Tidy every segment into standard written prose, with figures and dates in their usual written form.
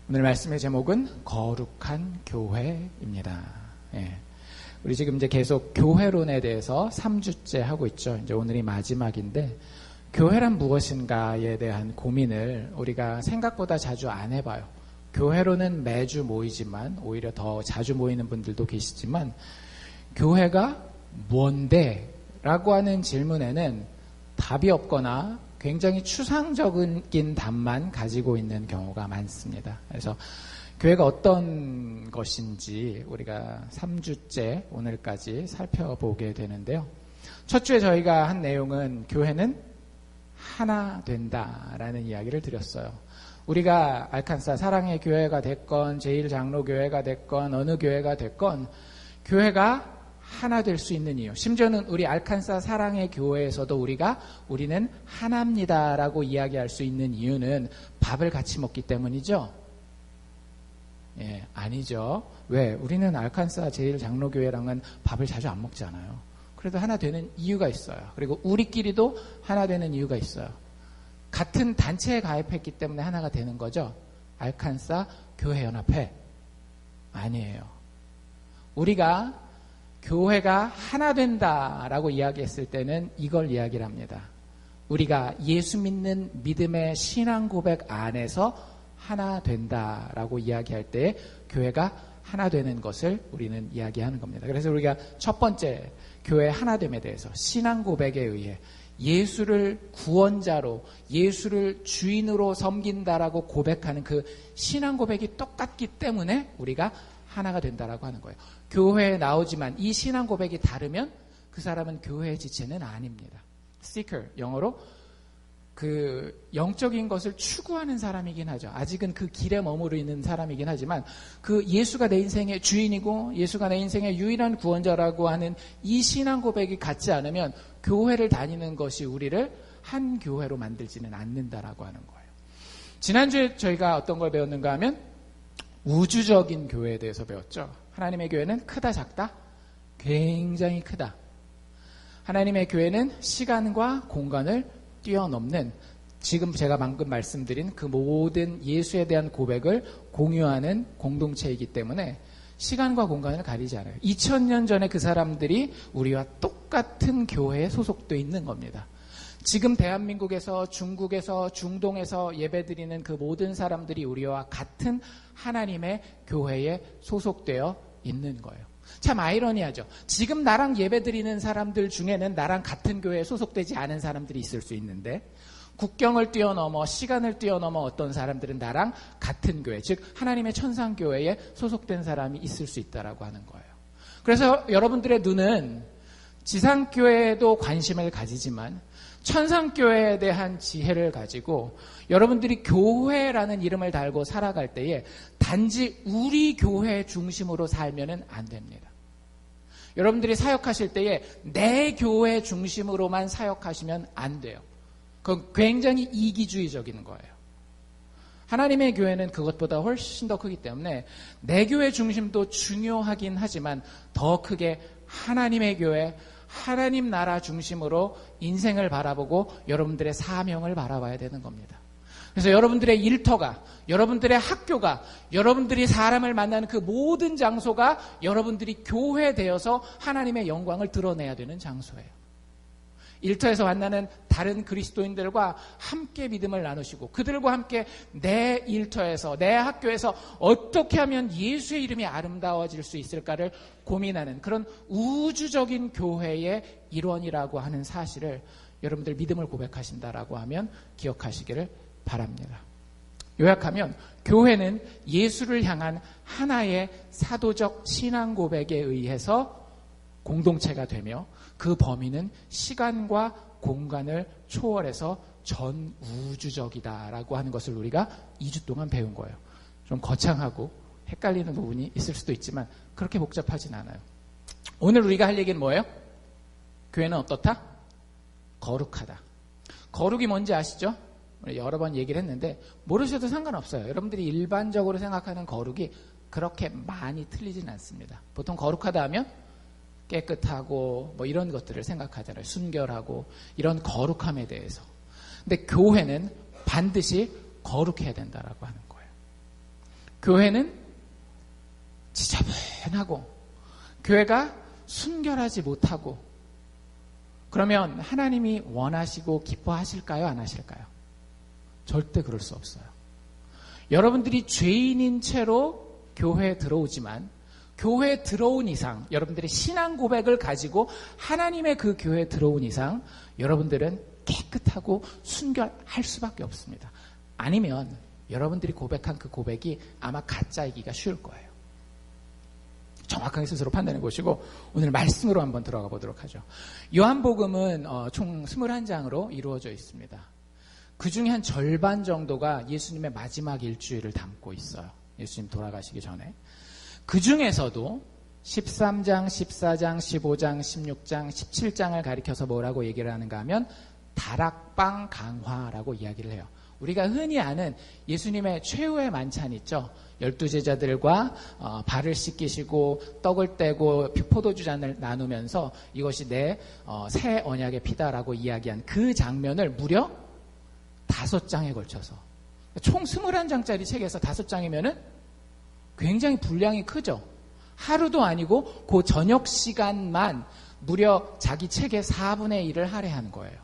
오늘 말씀의 제목은 거룩한 교회입니다. 예. 우리 지금 이제 계속 교회론에 대해서 3주째 하고 있죠. 이제 오늘이 마지막인데, 교회란 무엇인가에 대한 고민을 우리가 생각보다 자주 안 해봐요. 교회로는 매주 모이지만, 오히려 더 자주 모이는 분들도 계시지만, 교회가 뭔데? 라고 하는 질문에는 답이 없거나 굉장히 추상적인 답만 가지고 있는 경우가 많습니다. 그래서 교회가 어떤 것인지 우리가 3주째 오늘까지 살펴보게 되는데요. 첫 주에 저희가 한 내용은 교회는 하나 된다라는 이야기를 드렸어요. 우리가 알칸사 사랑의 교회가 됐건 제1장로교회가 됐건 어느 교회가 됐건 교회가 하나 될 수 있는 이유, 심지어는 우리 알칸사 사랑의 교회에서도 우리는 하나입니다라고 이야기할 수 있는 이유는 밥을 같이 먹기 때문이죠? 예, 아니죠. 왜? 우리는 알칸사 제1장로교회랑은 밥을 자주 안 먹잖아요. 그래도 하나 되는 이유가 있어요. 그리고 우리끼리도 하나 되는 이유가 있어요. 같은 단체에 가입했기 때문에 하나가 되는 거죠. 알칸사 교회연합회 아니에요. 우리가 교회가 하나 된다라고 이야기했을 때는 이걸 이야기를 합니다. 우리가 예수 믿는 믿음의 신앙 고백 안에서 하나 된다라고 이야기할 때 교회가 하나 되는 것을 우리는 이야기하는 겁니다. 그래서 우리가 첫 번째 교회 하나됨에 대해서 신앙 고백에 의해 예수를 구원자로, 예수를 주인으로 섬긴다라고 고백하는 그 신앙 고백이 똑같기 때문에 우리가 하나가 된다라고 하는 거예요. 교회에 나오지만 이 신앙 고백이 다르면 그 사람은 교회의 지체는 아닙니다. seeker, 영어로 그 영적인 것을 추구하는 사람이긴 하죠. 아직은 그 길에 머무르 있는 사람이긴 하지만 그 예수가 내 인생의 주인이고 예수가 내 인생의 유일한 구원자라고 하는 이 신앙 고백이 같지 않으면 교회를 다니는 것이 우리를 한 교회로 만들지는 않는다라고 하는 거예요. 지난주에 저희가 어떤 걸 배웠는가 하면 우주적인 교회에 대해서 배웠죠. 하나님의 교회는 크다 작다? 굉장히 크다. 하나님의 교회는 시간과 공간을 뛰어넘는, 지금 제가 방금 말씀드린 그 모든 예수에 대한 고백을 공유하는 공동체이기 때문에 시간과 공간을 가리지 않아요. 2000년 전에 그 사람들이 우리와 똑같은 교회에 소속되어 있는 겁니다. 지금 대한민국에서, 중국에서, 중동에서 예배드리는 그 모든 사람들이 우리와 같은 하나님의 교회에 소속되어 있는 거예요. 참 아이러니하죠. 지금 나랑 예배드리는 사람들 중에는 나랑 같은 교회에 소속되지 않은 사람들이 있을 수 있는데, 국경을 뛰어넘어 시간을 뛰어넘어 어떤 사람들은 나랑 같은 교회, 즉 하나님의 천상교회에 소속된 사람이 있을 수 있다라고 하는 거예요. 그래서 여러분들의 눈은 지상교회에도 관심을 가지지만 천상교회에 대한 지혜를 가지고 여러분들이 교회라는 이름을 달고 살아갈 때에 단지 우리 교회 중심으로 살면은 안 됩니다. 여러분들이 사역하실 때에 내 교회 중심으로만 사역하시면 안 돼요. 그건 굉장히 이기주의적인 거예요. 하나님의 교회는 그것보다 훨씬 더 크기 때문에 내 교회 중심도 중요하긴 하지만 더 크게 하나님의 교회, 하나님 나라 중심으로 인생을 바라보고 여러분들의 사명을 바라봐야 되는 겁니다. 그래서 여러분들의 일터가, 여러분들의 학교가, 여러분들이 사람을 만나는 그 모든 장소가 여러분들이 교회 되어서 하나님의 영광을 드러내야 되는 장소예요. 일터에서 만나는 다른 그리스도인들과 함께 믿음을 나누시고 그들과 함께 내 일터에서, 내 학교에서 어떻게 하면 예수의 이름이 아름다워질 수 있을까를 고민하는 그런 우주적인 교회의 일원이라고 하는 사실을 여러분들 믿음을 고백하신다라고 하면 기억하시기를 바랍니다. 요약하면 교회는 예수를 향한 하나의 사도적 신앙 고백에 의해서 공동체가 되며 그 범위는 시간과 공간을 초월해서 전 우주적이다라고 하는 것을 우리가 2주 동안 배운 거예요. 좀 거창하고 헷갈리는 부분이 있을 수도 있지만 그렇게 복잡하진 않아요. 오늘 우리가 할 얘기는 뭐예요? 교회는 어떻다? 거룩하다. 거룩이 뭔지 아시죠? 여러 번 얘기를 했는데 모르셔도 상관없어요. 여러분들이 일반적으로 생각하는 거룩이 그렇게 많이 틀리진 않습니다. 보통 거룩하다 하면 깨끗하고 뭐 이런 것들을 생각하잖아요. 순결하고 이런 거룩함에 대해서. 근데 교회는 반드시 거룩해야 된다라고 하는 거예요. 교회는 지저분하고 교회가 순결하지 못하고 그러면 하나님이 원하시고 기뻐하실까요? 안 하실까요? 절대 그럴 수 없어요. 여러분들이 죄인인 채로 교회에 들어오지만 교회에 들어온 이상 여러분들의 신앙 고백을 가지고 하나님의 그 교회에 들어온 이상 여러분들은 깨끗하고 순결할 수밖에 없습니다. 아니면 여러분들이 고백한 그 고백이 아마 가짜이기가 쉬울 거예요. 정확하게 스스로 판단해 보시고 오늘 말씀으로 한번 들어가 보도록 하죠. 요한복음은 총 21장으로 이루어져 있습니다. 그 중에 한 절반 정도가 예수님의 마지막 일주일을 담고 있어요. 예수님 돌아가시기 전에. 그 중에서도 13장, 14장, 15장, 16장, 17장을 가리켜서 뭐라고 얘기를 하는가 하면 다락방 강화라고 이야기를 해요. 우리가 흔히 아는 예수님의 최후의 만찬 있죠. 12제자들과 발을 씻기시고 떡을 떼고 포도주 잔을 나누면서 이것이 내 새 언약의 피다라고 이야기한 그 장면을 무려 5장에 걸쳐서 총 21장짜리 책에서 5장이면은 굉장히 분량이 크죠. 하루도 아니고 그 저녁 시간만 무려 자기 책의 4분의 1을 할애한 거예요.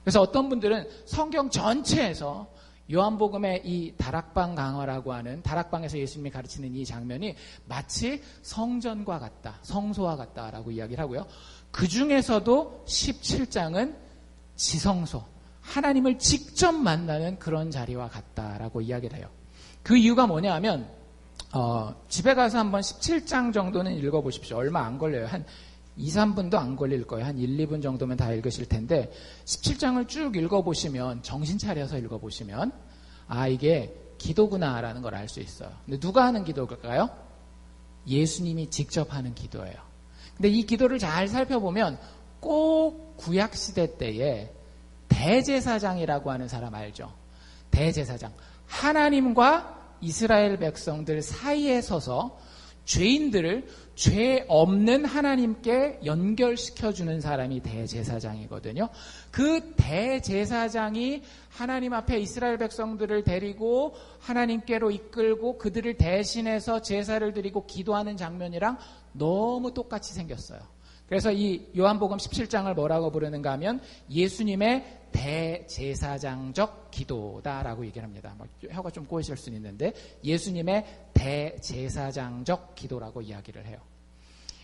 그래서 어떤 분들은 성경 전체에서 요한복음의 이 다락방 강화라고 하는 다락방에서 예수님이 가르치는 이 장면이 마치 성전과 같다, 성소와 같다라고 이야기를 하고요. 그 중에서도 17장은 지성소, 하나님을 직접 만나는 그런 자리와 같다라고 이야기를 해요. 그 이유가 뭐냐 하면 집에 가서 한번 17장 정도는 읽어보십시오. 얼마 안 걸려요. 한 2, 3분도 안 걸릴 거예요. 한 1, 2분 정도면 다 읽으실 텐데 17장을 쭉 읽어보시면 정신 차려서 읽어보시면 이게 기도구나라는 걸 알 수 있어요. 근데 누가 하는 기도일까요? 예수님이 직접 하는 기도예요. 근데 이 기도를 잘 살펴보면 꼭 구약시대 때에 대제사장이라고 하는 사람 알죠? 대제사장. 하나님과 이스라엘 백성들 사이에 서서 죄인들을 죄 없는 하나님께 연결시켜주는 사람이 대제사장이거든요. 그 대제사장이 하나님 앞에 이스라엘 백성들을 데리고 하나님께로 이끌고 그들을 대신해서 제사를 드리고 기도하는 장면이랑 너무 똑같이 생겼어요. 그래서 이 요한복음 17장을 뭐라고 부르는가 하면 예수님의 대제사장적 기도다라고 얘기를 합니다. 혀가 좀 꼬이실 수는 있는데 예수님의 대제사장적 기도라고 이야기를 해요.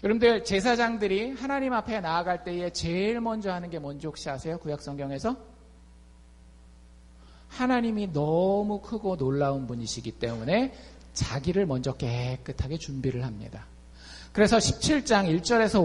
여러분들 제사장들이 하나님 앞에 나아갈 때에 제일 먼저 하는 게 뭔지 혹시 아세요? 구약성경에서? 하나님이 너무 크고 놀라운 분이시기 때문에 자기를 먼저 깨끗하게 준비를 합니다. 그래서 17장 1절에서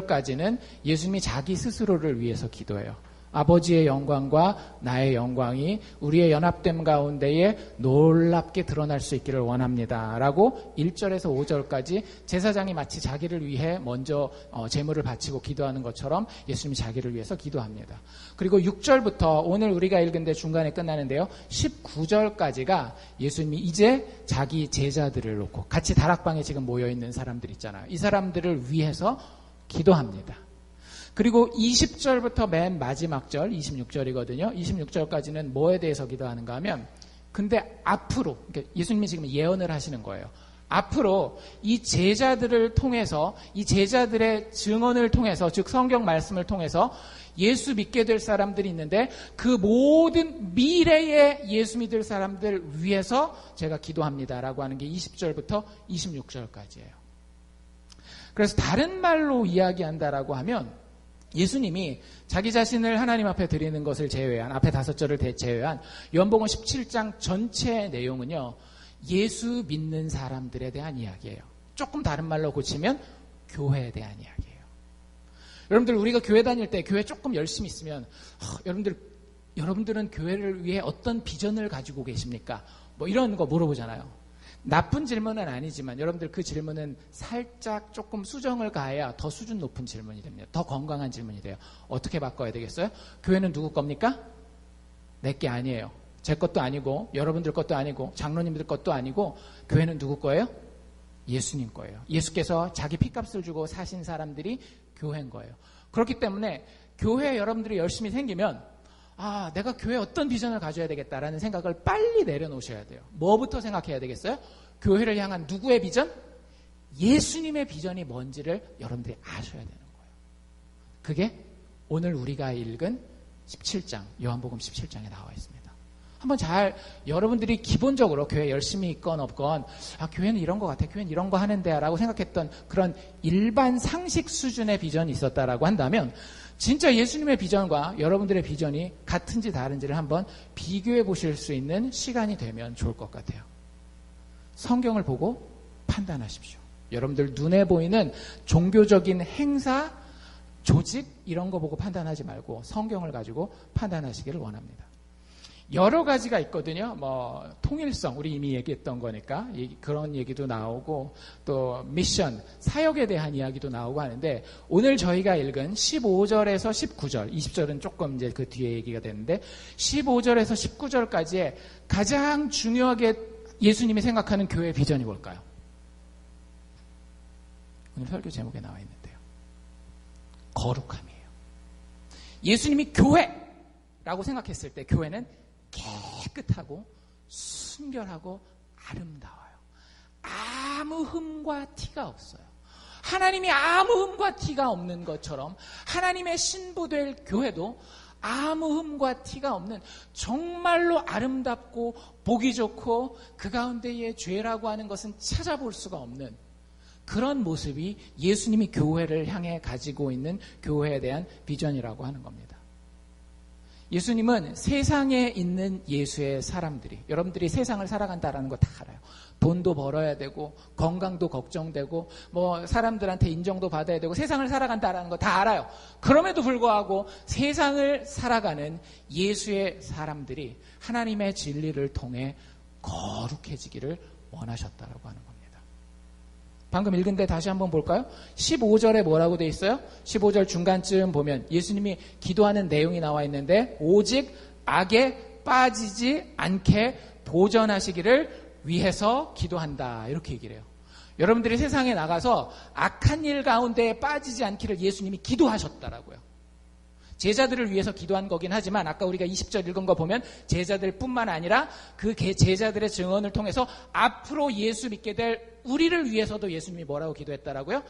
5절까지는 예수님이 자기 스스로를 위해서 기도해요. 아버지의 영광과 나의 영광이 우리의 연합됨 가운데에 놀랍게 드러날 수 있기를 원합니다. 라고 1절에서 5절까지 제사장이 마치 자기를 위해 먼저 제물을 바치고 기도하는 것처럼 예수님이 자기를 위해서 기도합니다. 그리고 6절부터 오늘 우리가 읽은 데 중간에 끝나는데요. 19절까지가 예수님이 이제 자기 제자들을 놓고 같이 다락방에 지금 모여있는 사람들 있잖아요. 이 사람들을 위해서 기도합니다. 그리고 20절부터 맨 마지막 절 26절이거든요. 26절까지는 뭐에 대해서 기도하는가 하면 근데 앞으로 그러니까 예수님이 지금 예언을 하시는 거예요. 앞으로 이 제자들을 통해서 이 제자들의 증언을 통해서 즉 성경 말씀을 통해서 예수 믿게 될 사람들이 있는데 그 모든 미래의 예수 믿을 사람들 위해서 제가 기도합니다라고 하는 게 20절부터 26절까지예요. 그래서 다른 말로 이야기한다라고 하면 예수님이 자기 자신을 하나님 앞에 드리는 것을 제외한 앞에 5절을 제외한 요한복음 17장 전체의 내용은요. 예수 믿는 사람들에 대한 이야기예요. 조금 다른 말로 고치면 교회에 대한 이야기예요. 여러분들 우리가 교회 다닐 때 교회 조금 열심히 있으면 여러분들은 교회를 위해 어떤 비전을 가지고 계십니까? 뭐 이런 거 물어보잖아요. 나쁜 질문은 아니지만 여러분들 그 질문은 살짝 조금 수정을 가해야 더 수준 높은 질문이 됩니다. 더 건강한 질문이 돼요. 어떻게 바꿔야 되겠어요? 교회는 누구 겁니까? 내 게 아니에요. 제 것도 아니고 여러분들 것도 아니고 장로님들 것도 아니고 교회는 누구 거예요? 예수님 거예요. 예수께서 자기 피값을 주고 사신 사람들이 교회인 거예요. 그렇기 때문에 교회에 여러분들이 열심히 생기면 내가 교회에 어떤 비전을 가져야 되겠다라는 생각을 빨리 내려놓으셔야 돼요. 뭐부터 생각해야 되겠어요? 교회를 향한 누구의 비전? 예수님의 비전이 뭔지를 여러분들이 아셔야 되는 거예요. 그게 오늘 우리가 읽은 17장, 요한복음 17장에 나와 있습니다. 한번 잘 여러분들이 기본적으로 교회 열심히 있건 없건 교회는 이런 거 같아, 교회는 이런 거 하는데 라고 생각했던 그런 일반 상식 수준의 비전이 있었다라고 한다면 진짜 예수님의 비전과 여러분들의 비전이 같은지 다른지를 한번 비교해 보실 수 있는 시간이 되면 좋을 것 같아요. 성경을 보고 판단하십시오. 여러분들 눈에 보이는 종교적인 행사, 조직 이런 거 보고 판단하지 말고 성경을 가지고 판단하시기를 원합니다. 여러 가지가 있거든요. 통일성, 우리 이미 얘기했던 거니까 그런 얘기도 나오고 또 미션, 사역에 대한 이야기도 나오고 하는데 오늘 저희가 읽은 15절에서 19절, 20절은 조금 이제 그 뒤에 얘기가 되는데 15절에서 19절까지의 가장 중요하게 예수님이 생각하는 교회의 비전이 뭘까요? 오늘 설교 제목에 나와 있는데요. 거룩함이에요. 예수님이 교회라고 생각했을 때 교회는 깨끗하고 순결하고 아름다워요. 아무 흠과 티가 없어요. 하나님이 아무 흠과 티가 없는 것처럼 하나님의 신부될 교회도 아무 흠과 티가 없는 정말로 아름답고 보기 좋고 그 가운데에 죄라고 하는 것은 찾아볼 수가 없는 그런 모습이 예수님이 교회를 향해 가지고 있는 교회에 대한 비전이라고 하는 겁니다. 예수님은 세상에 있는 예수의 사람들이, 여러분들이 세상을 살아간다라는 거 다 알아요. 돈도 벌어야 되고 건강도 걱정되고 사람들한테 인정도 받아야 되고 세상을 살아간다라는 거 다 알아요. 그럼에도 불구하고 세상을 살아가는 예수의 사람들이 하나님의 진리를 통해 거룩해지기를 원하셨다라고 하는 겁니다. 방금 읽은 데 다시 한번 볼까요? 15절에 뭐라고 돼 있어요? 15절 중간쯤 보면 예수님이 기도하는 내용이 나와 있는데 오직 악에 빠지지 않게 도전하시기를 위해서 기도한다 이렇게 얘기를 해요. 여러분들이 세상에 나가서 악한 일 가운데 빠지지 않기를 예수님이 기도하셨다라고요. 제자들을 위해서 기도한 거긴 하지만 아까 우리가 20절 읽은 거 보면 제자들 뿐만 아니라 그 제자들의 증언을 통해서 앞으로 예수 믿게 될 우리를 위해서도 예수님이 뭐라고 기도했다라고요?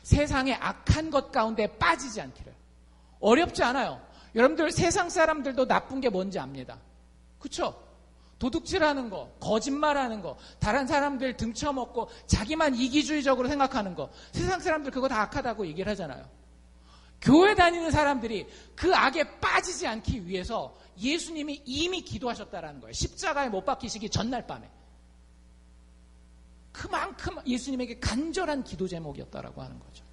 세상의 악한 것 가운데 빠지지 않기를. 어렵지 않아요. 여러분들 세상 사람들도 나쁜 게 뭔지 압니다. 그렇죠? 도둑질하는 거, 거짓말하는 거, 다른 사람들 등쳐먹고 자기만 이기주의적으로 생각하는 거, 세상 사람들 그거 다 악하다고 얘기를 하잖아요. 교회 다니는 사람들이 그 악에 빠지지 않기 위해서 예수님이 이미 기도하셨다라는 거예요. 십자가에 못 박히시기 전날 밤에. 그만큼 예수님에게 간절한 기도 제목이었다라고 하는 거죠.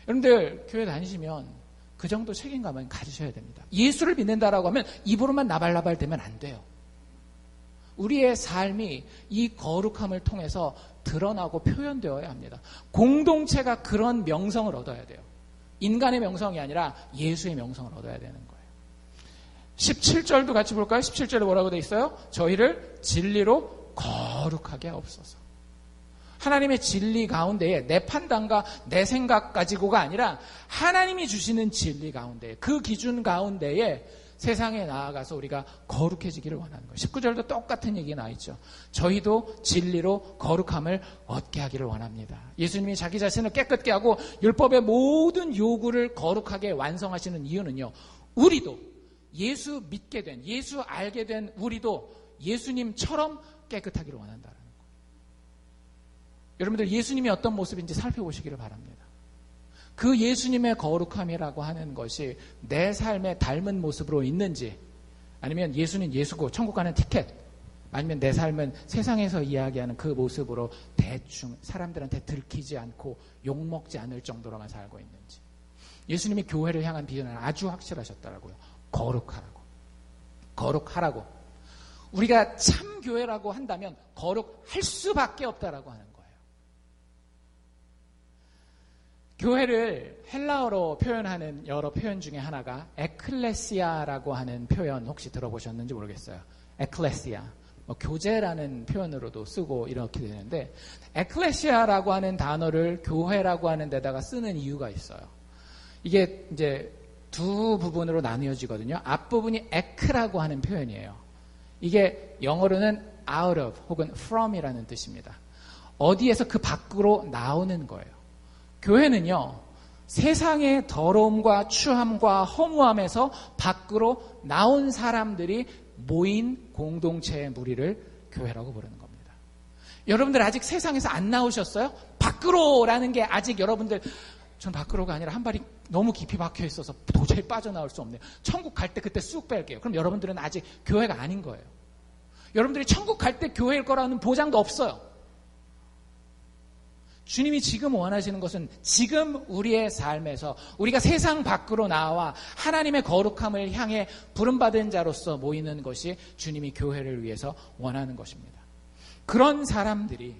여러분들 교회 다니시면 그 정도 책임감은 가지셔야 됩니다. 예수를 믿는다라고 하면 입으로만 나발나발 되면 안 돼요. 우리의 삶이 이 거룩함을 통해서 드러나고 표현되어야 합니다. 공동체가 그런 명성을 얻어야 돼요. 인간의 명성이 아니라 예수의 명성을 얻어야 되는 거예요. 17절도 같이 볼까요? 17절에 뭐라고 돼 있어요? 저희를 진리로 거룩하게 하옵소서. 하나님의 진리 가운데에 내 판단과 내 생각 가지고가 아니라 하나님이 주시는 진리 가운데 그 기준 가운데에 세상에 나아가서 우리가 거룩해지기를 원하는 거예요. 19절도 똑같은 얘기 나와 있죠. 저희도 진리로 거룩함을 얻게 하기를 원합니다. 예수님이 자기 자신을 깨끗게 하고 율법의 모든 요구를 거룩하게 완성하시는 이유는요. 우리도 예수 믿게 된, 예수 알게 된 우리도 예수님처럼 깨끗하기를 원한다는 거예요. 여러분들 예수님이 어떤 모습인지 살펴보시기를 바랍니다. 그 예수님의 거룩함이라고 하는 것이 내 삶에 닮은 모습으로 있는지 아니면 예수는 예수고 천국 가는 티켓 아니면 내 삶은 세상에서 이야기하는 그 모습으로 대충 사람들한테 들키지 않고 욕먹지 않을 정도로만 살고 있는지. 예수님이 교회를 향한 비전은 아주 확실하셨더라고요. 거룩하라고. 우리가 참 교회라고 한다면 거룩할 수밖에 없다라고 하는 거예요. 교회를 헬라어로 표현하는 여러 표현 중에 하나가 에클레시아라고 하는 표현 혹시 들어보셨는지 모르겠어요. 에클레시아, 교제라는 표현으로도 쓰고 이렇게 되는데 에클레시아라고 하는 단어를 교회라고 하는 데다가 쓰는 이유가 있어요. 이게 이제 두 부분으로 나뉘어지거든요. 앞부분이 에크라고 하는 표현이에요. 이게 영어로는 out of 혹은 from이라는 뜻입니다. 어디에서 그 밖으로 나오는 거예요. 교회는요, 세상의 더러움과 추함과 허무함에서 밖으로 나온 사람들이 모인 공동체의 무리를 교회라고 부르는 겁니다. 여러분들 아직 세상에서 안 나오셨어요? 밖으로라는 게 아직 여러분들, 전 밖으로가 아니라 한 발이 너무 깊이 박혀 있어서 도저히 빠져나올 수 없네요. 천국 갈 때 그때 쑥 뺄게요. 그럼 여러분들은 아직 교회가 아닌 거예요. 여러분들이 천국 갈 때 교회일 거라는 보장도 없어요. 주님이 지금 원하시는 것은 지금 우리의 삶에서 우리가 세상 밖으로 나와 하나님의 거룩함을 향해 부름받은 자로서 모이는 것이 주님이 교회를 위해서 원하는 것입니다. 그런 사람들이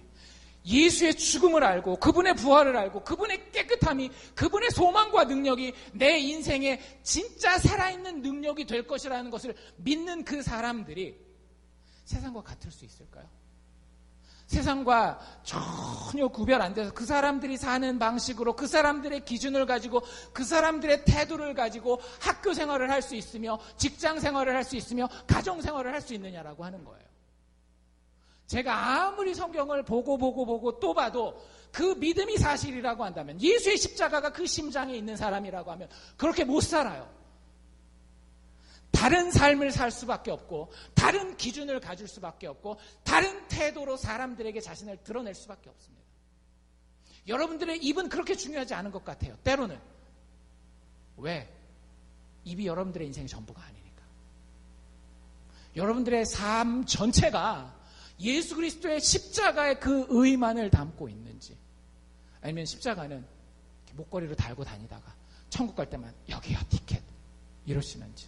예수의 죽음을 알고 그분의 부활을 알고 그분의 깨끗함이 그분의 소망과 능력이 내 인생의 진짜 살아있는 능력이 될 것이라는 것을 믿는 그 사람들이 세상과 같을 수 있을까요? 세상과 전혀 구별 안 돼서 그 사람들이 사는 방식으로 그 사람들의 기준을 가지고 그 사람들의 태도를 가지고 학교 생활을 할 수 있으며 직장 생활을 할 수 있으며 가정 생활을 할 수 있느냐라고 하는 거예요. 제가 아무리 성경을 보고 또 봐도 그 믿음이 사실이라고 한다면 예수의 십자가가 그 심장에 있는 사람이라고 하면 그렇게 못 살아요. 다른 삶을 살 수밖에 없고 다른 기준을 가질 수밖에 없고 다른 태도로 사람들에게 자신을 드러낼 수밖에 없습니다. 여러분들의 입은 그렇게 중요하지 않은 것 같아요. 때로는. 왜? 입이 여러분들의 인생의 전부가 아니니까. 여러분들의 삶 전체가 예수 그리스도의 십자가의 그 의만을 담고 있는지, 아니면 십자가는 목걸이로 달고 다니다가 천국 갈 때만 여기요 티켓 이러시는지.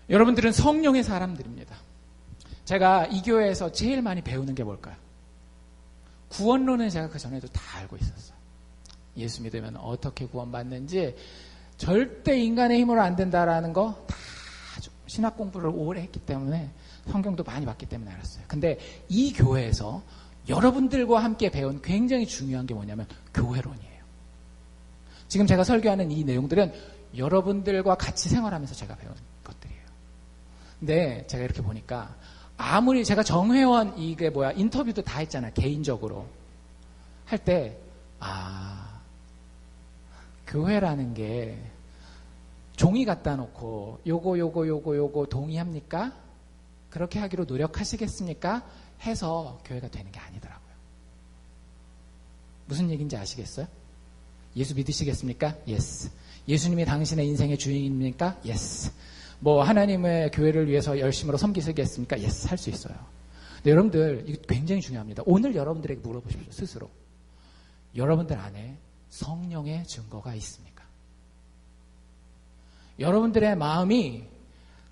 여러분들은 성령의 사람들입니다. 제가 이 교회에서 제일 많이 배우는 게 뭘까요? 구원론은 제가 그 전에도 다 알고 있었어요. 예수 믿으면 어떻게 구원받는지, 절대 인간의 힘으로 안 된다라는 거 다 신학 공부를 오래 했기 때문에 성경도 많이 봤기 때문에 알았어요. 근데 이 교회에서 여러분들과 함께 배운 굉장히 중요한 게 뭐냐면 교회론이에요. 지금 제가 설교하는 이 내용들은 여러분들과 같이 생활하면서 제가 배운 것들이에요. 근데 제가 이렇게 보니까 아무리 제가 정회원 인터뷰도 다 했잖아요. 개인적으로 할 때 교회라는 게 종이 갖다 놓고 요거 동의합니까? 그렇게 하기로 노력하시겠습니까? 해서 교회가 되는 게 아니더라고요. 무슨 얘기인지 아시겠어요? 예수 믿으시겠습니까? Yes. 예수님이 당신의 인생의 주인입니까? Yes. 뭐 하나님의 교회를 위해서 열심으로 섬기시겠습니까? Yes. 할 수 있어요. 근데 여러분들 이거 굉장히 중요합니다. 오늘 여러분들에게 물어보십시오. 스스로. 여러분들 안에 성령의 증거가 있습니까? 여러분들의 마음이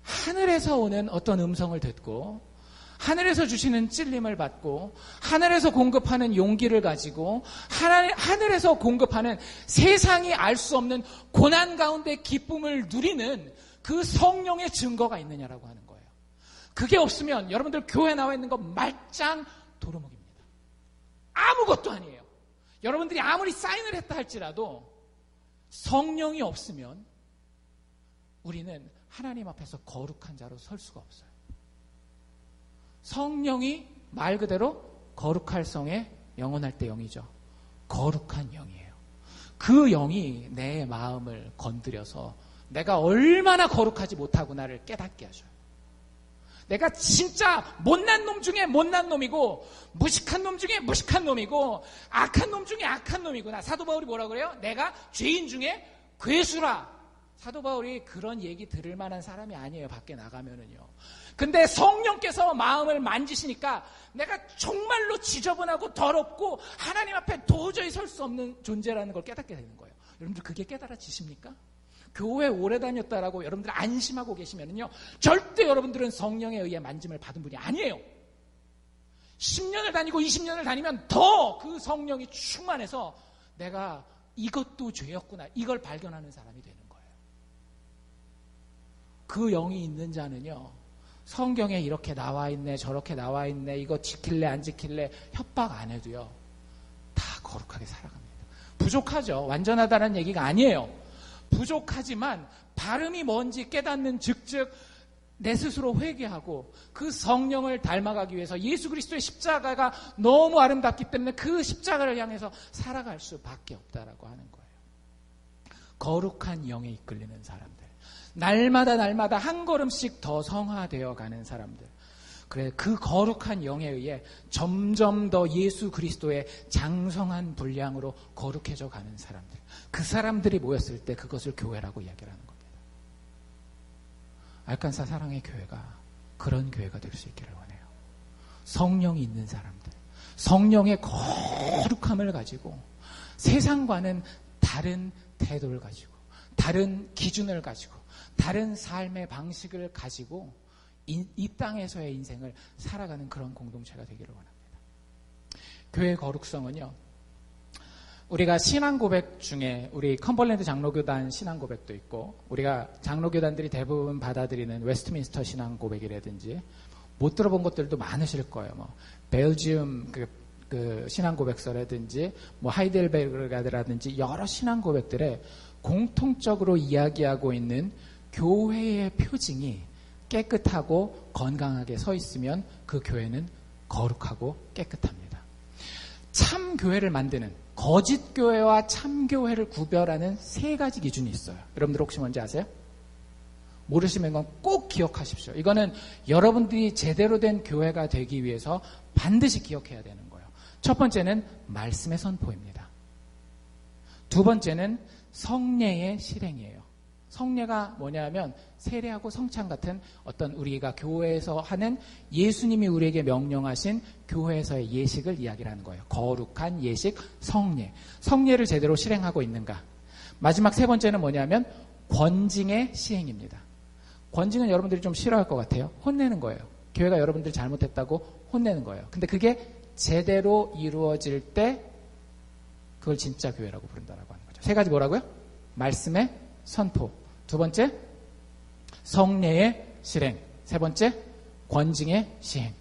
하늘에서 오는 어떤 음성을 듣고 하늘에서 주시는 찔림을 받고 하늘에서 공급하는 용기를 가지고 하늘에서 공급하는 세상이 알 수 없는 고난 가운데 기쁨을 누리는 그 성령의 증거가 있느냐라고 하는 거예요. 그게 없으면 여러분들 교회 나와 있는 거 말짱 도루묵입니다. 아무것도 아니에요. 여러분들이 아무리 사인을 했다 할지라도 성령이 없으면 우리는 하나님 앞에서 거룩한 자로 설 수가 없어요. 성령이 말 그대로 거룩할 성에 영원할 때 영이죠. 거룩한 영이에요. 그 영이 내 마음을 건드려서 내가 얼마나 거룩하지 못하구나를 깨닫게 하셔요. 내가 진짜 못난 놈 중에 못난 놈이고 무식한 놈 중에 무식한 놈이고 악한 놈 중에 악한 놈이구나. 사도 바울이 뭐라 그래요? 내가 죄인 중에 괴수라. 사도 바울이 그런 얘기 들을 만한 사람이 아니에요. 밖에 나가면은요. 근데 성령께서 마음을 만지시니까 내가 정말로 지저분하고 더럽고 하나님 앞에 도저히 설 수 없는 존재라는 걸 깨닫게 되는 거예요. 여러분들 그게 깨달아지십니까? 교회 오래 다녔다라고 여러분들 안심하고 계시면은요, 절대 여러분들은 성령에 의해 만짐을 받은 분이 아니에요. 10년을 다니고 20년을 다니면 더 그 성령이 충만해서 내가 이것도 죄였구나, 이걸 발견하는 사람이 되는 거예요. 그 영이 있는 자는요, 성경에 이렇게 나와 있네, 저렇게 나와 있네, 이거 지킬래 안 지킬래 협박 안 해도요, 다 거룩하게 살아갑니다. 부족하죠. 완전하다는 얘기가 아니에요. 부족하지만 발음이 뭔지 깨닫는 즉즉 내 스스로 회개하고 그 성령을 닮아가기 위해서 예수 그리스도의 십자가가 너무 아름답기 때문에 그 십자가를 향해서 살아갈 수밖에 없다라고 하는 거예요. 거룩한 영에 이끌리는 사람들, 날마다 한 걸음씩 더 성화되어 가는 사람들, 그래 그 거룩한 영에 의해 점점 더 예수 그리스도의 장성한 분량으로 거룩해져 가는 사람들, 그 사람들이 모였을 때 그것을 교회라고 이야기를 하는 겁니다. 알칸사 사랑의 교회가 그런 교회가 될 수 있기를 원해요. 성령이 있는 사람들, 성령의 거룩함을 가지고 세상과는 다른 태도를 가지고 다른 기준을 가지고 다른 삶의 방식을 가지고 이 땅에서의 인생을 살아가는 그런 공동체가 되기를 원합니다. 교회의 거룩성은요, 우리가 신앙 고백 중에 우리 컴벌랜드 장로교단 신앙 고백도 있고, 우리가 장로교단들이 대부분 받아들이는 웨스트민스터 신앙 고백이라든지, 못 들어본 것들도 많으실 거예요. 뭐 벨지움 그 신앙 고백서라든지, 뭐 하이델베르가드라든지 여러 신앙 고백들에 공통적으로 이야기하고 있는 교회의 표징이 깨끗하고 건강하게 서 있으면 그 교회는 거룩하고 깨끗합니다. 참 교회를 만드는, 거짓 교회와 참 교회를 구별하는 세 가지 기준이 있어요. 여러분들 혹시 뭔지 아세요? 모르시면 건 꼭 기억하십시오. 이거는 여러분들이 제대로 된 교회가 되기 위해서 반드시 기억해야 되는 거예요. 첫 번째는 말씀의 선포입니다. 두 번째는 성례의 실행이에요. 성례가 뭐냐면 세례하고 성찬 같은 어떤 우리가 교회에서 하는 예수님이 우리에게 명령하신 교회에서의 예식을 이야기를 하는 거예요. 거룩한 예식, 성례. 성례를 제대로 실행하고 있는가. 마지막 세 번째는 뭐냐면 권징의 시행입니다. 권징은 여러분들이 좀 싫어할 것 같아요. 혼내는 거예요. 교회가 여러분들 잘못했다고 혼내는 거예요. 근데 그게 제대로 이루어질 때 그걸 진짜 교회라고 부른다라고 하는 거죠. 세 가지 뭐라고요? 말씀의 선포. 두 번째, 성례의 실행. 세 번째, 권징의 시행.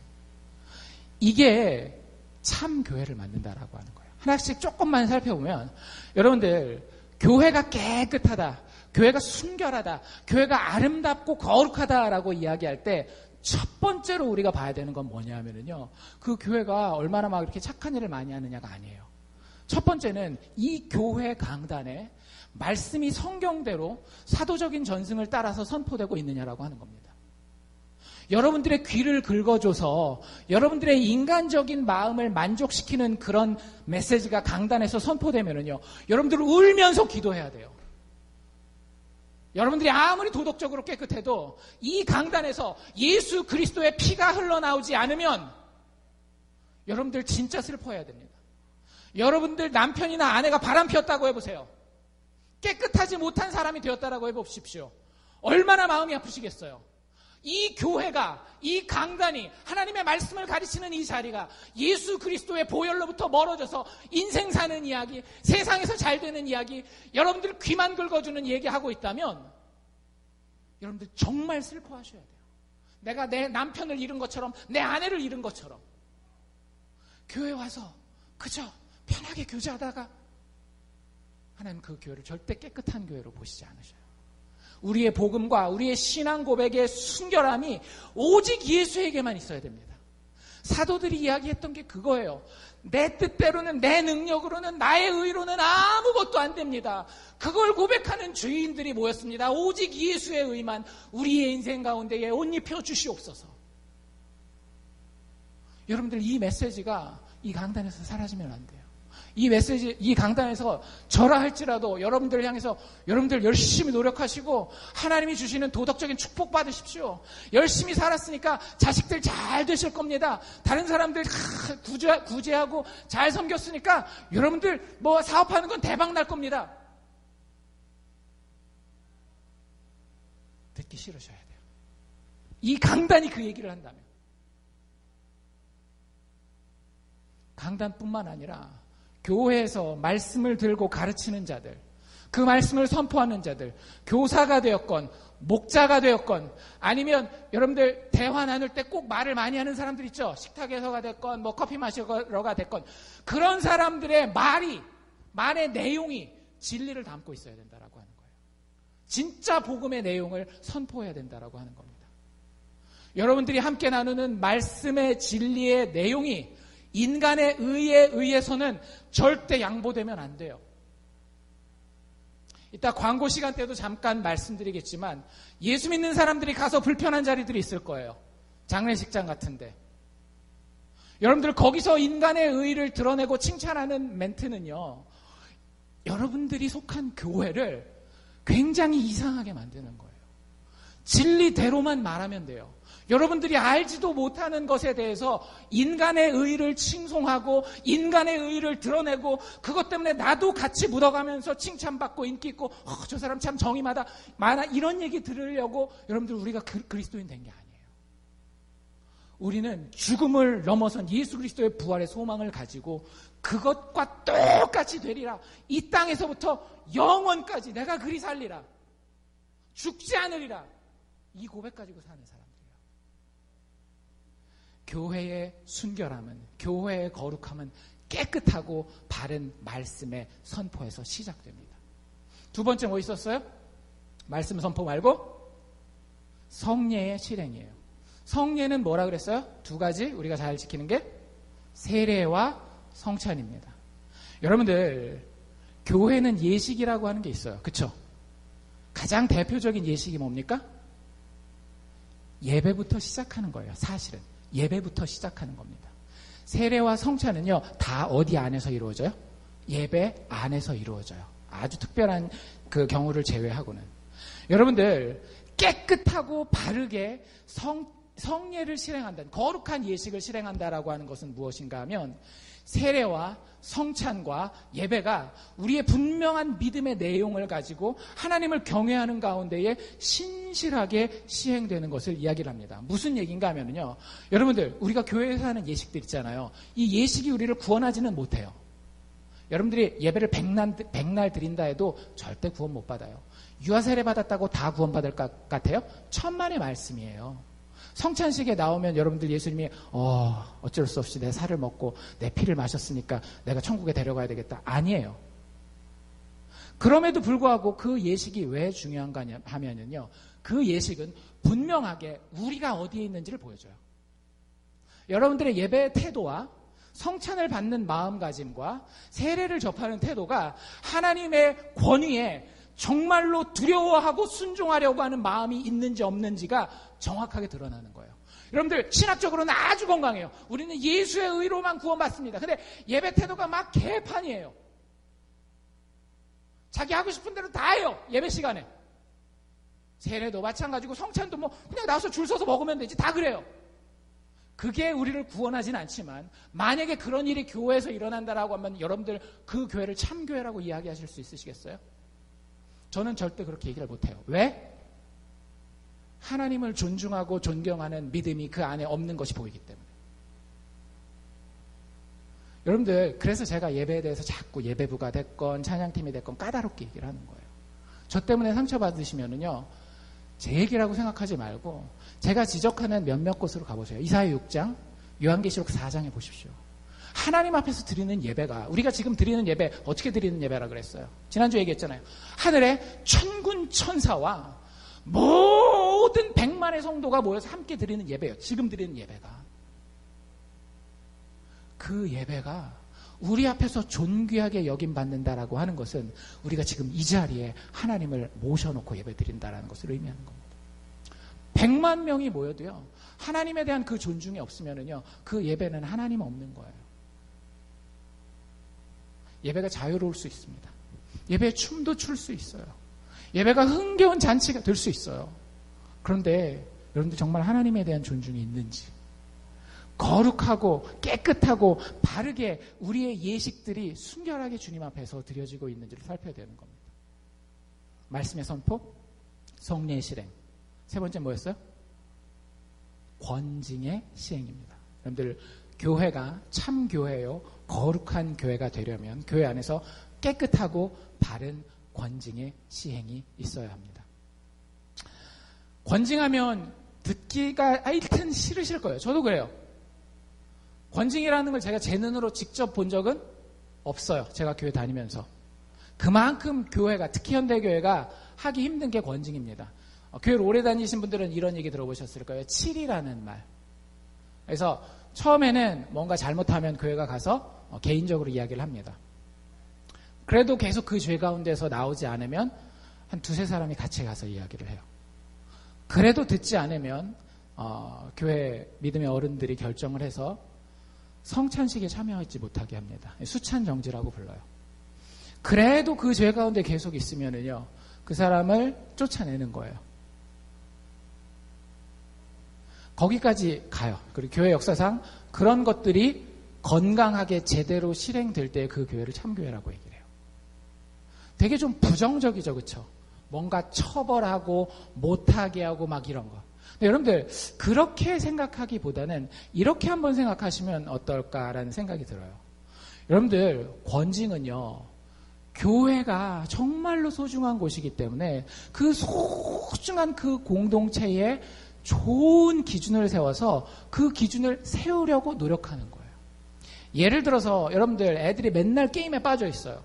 이게 참 교회를 만든다라고 하는 거예요. 하나씩 조금만 살펴보면 여러분들 교회가 깨끗하다, 교회가 순결하다, 교회가 아름답고 거룩하다라고 이야기할 때 첫 번째로 우리가 봐야 되는 건 뭐냐면요, 그 교회가 얼마나 막 이렇게 착한 일을 많이 하느냐가 아니에요. 첫 번째는 이 교회 강단에 말씀이 성경대로 사도적인 전승을 따라서 선포되고 있느냐라고 하는 겁니다. 여러분들의 귀를 긁어줘서 여러분들의 인간적인 마음을 만족시키는 그런 메시지가 강단에서 선포되면은요, 여러분들은 울면서 기도해야 돼요. 여러분들이 아무리 도덕적으로 깨끗해도 이 강단에서 예수 그리스도의 피가 흘러나오지 않으면 여러분들 진짜 슬퍼해야 됩니다. 여러분들 남편이나 아내가 바람 피웠다고 해보세요. 깨끗하지 못한 사람이 되었다라고 해보십시오. 얼마나 마음이 아프시겠어요. 이 교회가, 이 강단이, 하나님의 말씀을 가르치는 이 자리가 예수 그리스도의 보혈로부터 멀어져서 인생 사는 이야기, 세상에서 잘 되는 이야기, 여러분들 귀만 긁어주는 얘기하고 있다면 여러분들 정말 슬퍼하셔야 돼요. 내가 내 남편을 잃은 것처럼, 내 아내를 잃은 것처럼 교회 와서 그저 편하게 교제하다가 하나님 그 교회를 절대 깨끗한 교회로 보시지 않으셔요. 우리의 복음과 우리의 신앙 고백의 순결함이 오직 예수에게만 있어야 됩니다. 사도들이 이야기했던 게 그거예요. 내 뜻대로는, 내 능력으로는, 나의 의로는 아무것도 안 됩니다. 그걸 고백하는 죄인들이 모였습니다. 오직 예수의 의만 우리의 인생 가운데에 옷 입혀 주시옵소서. 여러분들 이 메시지가 이 강단에서 사라지면 안 돼요. 이 메시지, 이 강단에서 저라 할지라도 여러분들을 향해서 여러분들 열심히 노력하시고 하나님이 주시는 도덕적인 축복 받으십시오. 열심히 살았으니까 자식들 잘 되실 겁니다. 다른 사람들 구제하고 잘 섬겼으니까 여러분들 뭐 사업하는 건 대박 날 겁니다. 듣기 싫으셔야 돼요. 이 강단이 그 얘기를 한다면. 강단뿐만 아니라 교회에서 말씀을 들고 가르치는 자들, 그 말씀을 선포하는 자들, 교사가 되었건 목자가 되었건 아니면 여러분들 대화 나눌 때 꼭 말을 많이 하는 사람들 있죠. 식탁에서가 됐건 뭐 커피 마시러가 됐건 그런 사람들의 말의 내용이 진리를 담고 있어야 된다라고 하는 거예요. 진짜 복음의 내용을 선포해야 된다라고 하는 겁니다. 여러분들이 함께 나누는 말씀의 진리의 내용이 인간의 의에 의해서는 절대 양보되면 안 돼요. 이따 광고 시간 때도 잠깐 말씀드리겠지만 예수 믿는 사람들이 가서 불편한 자리들이 있을 거예요. 장례식장 같은데. 여러분들 거기서 인간의 의를 드러내고 칭찬하는 멘트는요, 여러분들이 속한 교회를 굉장히 이상하게 만드는 거예요. 진리대로만 말하면 돼요. 여러분들이 알지도 못하는 것에 대해서 인간의 의를 칭송하고 인간의 의를 드러내고 그것 때문에 나도 같이 묻어가면서 칭찬받고 인기 있고 저 사람 참 정이 많아 이런 얘기 들으려고 여러분들 우리가 그리스도인 된 게 아니에요. 우리는 죽음을 넘어선 예수 그리스도의 부활의 소망을 가지고 그것과 똑같이 되리라. 이 땅에서부터 영원까지 내가 그리 살리라. 죽지 않으리라. 이 고백 가지고 사는 사람들이에요. 교회의 순결함은, 교회의 거룩함은 깨끗하고 바른 말씀의 선포에서 시작됩니다. 두 번째 뭐 있었어요? 말씀 선포 말고 성례의 실행이에요. 성례는 뭐라 그랬어요? 두 가지 우리가 잘 지키는 게 세례와 성찬입니다. 여러분들 교회는 예식이라고 하는 게 있어요. 그렇죠? 가장 대표적인 예식이 뭡니까? 예배부터 시작하는 거예요. 사실은 예배부터 시작하는 겁니다. 세례와 성찬은요 다 어디 안에서 이루어져요? 예배 안에서 이루어져요. 아주 특별한 그 경우를 제외하고는. 여러분들 깨끗하고 바르게 성례를 실행한다는, 거룩한 예식을 실행한다라고 하는 것은 무엇인가 하면 세례와 성찬과 예배가 우리의 분명한 믿음의 내용을 가지고 하나님을 경외하는 가운데에 신실하게 시행되는 것을 이야기를 합니다. 무슨 얘기인가 하면요, 여러분들 우리가 교회에서 하는 예식들 있잖아요. 이 예식이 우리를 구원하지는 못해요. 여러분들이 예배를 100날 드린다 해도 절대 구원 못 받아요. 유아세례 받았다고 다 구원받을 것 같아요? 천만의 말씀이에요. 성찬식에 나오면 여러분들 예수님이 어쩔 수 없이 내 살을 먹고 내 피를 마셨으니까 내가 천국에 데려가야 되겠다. 아니에요. 그럼에도 불구하고 그 예식이 왜 중요한가 하면요, 그 예식은 분명하게 우리가 어디에 있는지를 보여줘요. 여러분들의 예배의 태도와 성찬을 받는 마음가짐과 세례를 접하는 태도가 하나님의 권위에 정말로 두려워하고 순종하려고 하는 마음이 있는지 없는지가 정확하게 드러나는 거예요. 여러분들 신학적으로는 아주 건강해요. 우리는 예수의 의로만 구원받습니다. 근데 예배 태도가 막 개판이에요. 자기 하고 싶은 대로 다 해요. 예배 시간에. 세례도 마찬가지고 성찬도 뭐 그냥 나와서 줄 서서 먹으면 되지. 다 그래요. 그게 우리를 구원하진 않지만 만약에 그런 일이 교회에서 일어난다라고 하면 여러분들 그 교회를 참교회라고 이야기하실 수 있으시겠어요? 저는 절대 그렇게 얘기를 못해요. 왜? 하나님을 존중하고 존경하는 믿음이 그 안에 없는 것이 보이기 때문에. 여러분들 그래서 제가 예배에 대해서 자꾸 예배부가 됐건 찬양팀이 됐건 까다롭게 얘기를 하는 거예요. 저 때문에 상처받으시면은요, 제 얘기라고 생각하지 말고 제가 지적하는 몇몇 곳으로 가보세요. 이사야 6장, 요한계시록 4장에 보십시오. 하나님 앞에서 드리는 예배가, 우리가 지금 드리는 예배 어떻게 드리는 예배라 그랬어요? 지난주에 얘기했잖아요. 하늘에 천군 천사와 모든 100만의 성도가 모여서 함께 드리는 예배예요. 지금 드리는 예배가. 그 예배가 우리 앞에서 존귀하게 여김받는다라고 하는 것은 우리가 지금 이 자리에 하나님을 모셔놓고 예배 드린다라는 것을 의미하는 겁니다. 100만 명이 모여도요, 하나님에 대한 그 존중이 없으면은요, 그 예배는 하나님 없는 거예요. 예배가 자유로울 수 있습니다. 예배에 춤도 출 수 있어요. 예배가 흥겨운 잔치가 될 수 있어요. 그런데 여러분들 정말 하나님에 대한 존중이 있는지, 거룩하고 깨끗하고 바르게 우리의 예식들이 순결하게 주님 앞에서 드려지고 있는지를 살펴야 되는 겁니다. 말씀의 선포, 성례의 실행. 세 번째 뭐였어요? 권징의 시행입니다. 여러분들 교회가 참 교회요, 거룩한 교회가 되려면 교회 안에서 깨끗하고 바른 권징의 시행이 있어야 합니다. 권징하면 듣기가 하여튼 싫으실 거예요. 저도 그래요. 권징이라는 걸 제가 제 눈으로 직접 본 적은 없어요. 제가 교회 다니면서. 그만큼 교회가, 특히 현대교회가 하기 힘든 게 권징입니다. 교회를 오래 다니신 분들은 이런 얘기 들어보셨을 거예요. 7이라는 말. 그래서 처음에는 뭔가 잘못하면 교회가 가서 개인적으로 이야기를 합니다. 그래도 계속 그 죄 가운데서 나오지 않으면 한 두세 사람이 같이 가서 이야기를 해요. 그래도 듣지 않으면 교회 믿음의 어른들이 결정을 해서 성찬식에 참여하지 못하게 합니다. 수찬정지라고 불러요. 그래도 그 죄 가운데 계속 있으면은요, 그 사람을 쫓아내는 거예요. 거기까지 가요. 그리고 교회 역사상 그런 것들이 건강하게 제대로 실행될 때 그 교회를 참교회라고 얘기를 해요. 되게 좀 부정적이죠, 그렇죠? 뭔가 처벌하고 못하게 하고 막 이런 거. 근데 여러분들 그렇게 생각하기보다는 이렇게 한번 생각하시면 어떨까라는 생각이 들어요. 여러분들 권징은요, 교회가 정말로 소중한 곳이기 때문에 그 소중한 그 공동체에 좋은 기준을 세워서 그 기준을 세우려고 노력하는 거예요. 예를 들어서 여러분들 애들이 맨날 게임에 빠져 있어요.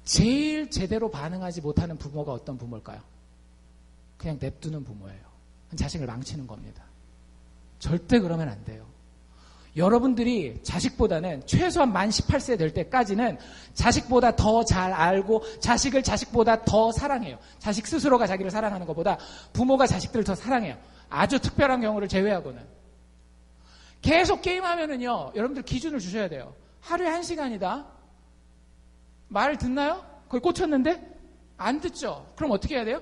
제일 제대로 반응하지 못하는 부모가 어떤 부모일까요? 그냥 냅두는 부모예요. 자식을 망치는 겁니다. 절대 그러면 안 돼요. 여러분들이 자식보다는 최소한 만 18세 될 때까지는 자식보다 더 잘 알고 자식을 자식보다 더 사랑해요. 자식 스스로가 자기를 사랑하는 것보다 부모가 자식들을 더 사랑해요. 아주 특별한 경우를 제외하고는. 계속 게임하면은요, 여러분들 기준을 주셔야 돼요. 하루에 1시간이다. 말 듣나요? 거기 꽂혔는데? 안 듣죠? 그럼 어떻게 해야 돼요?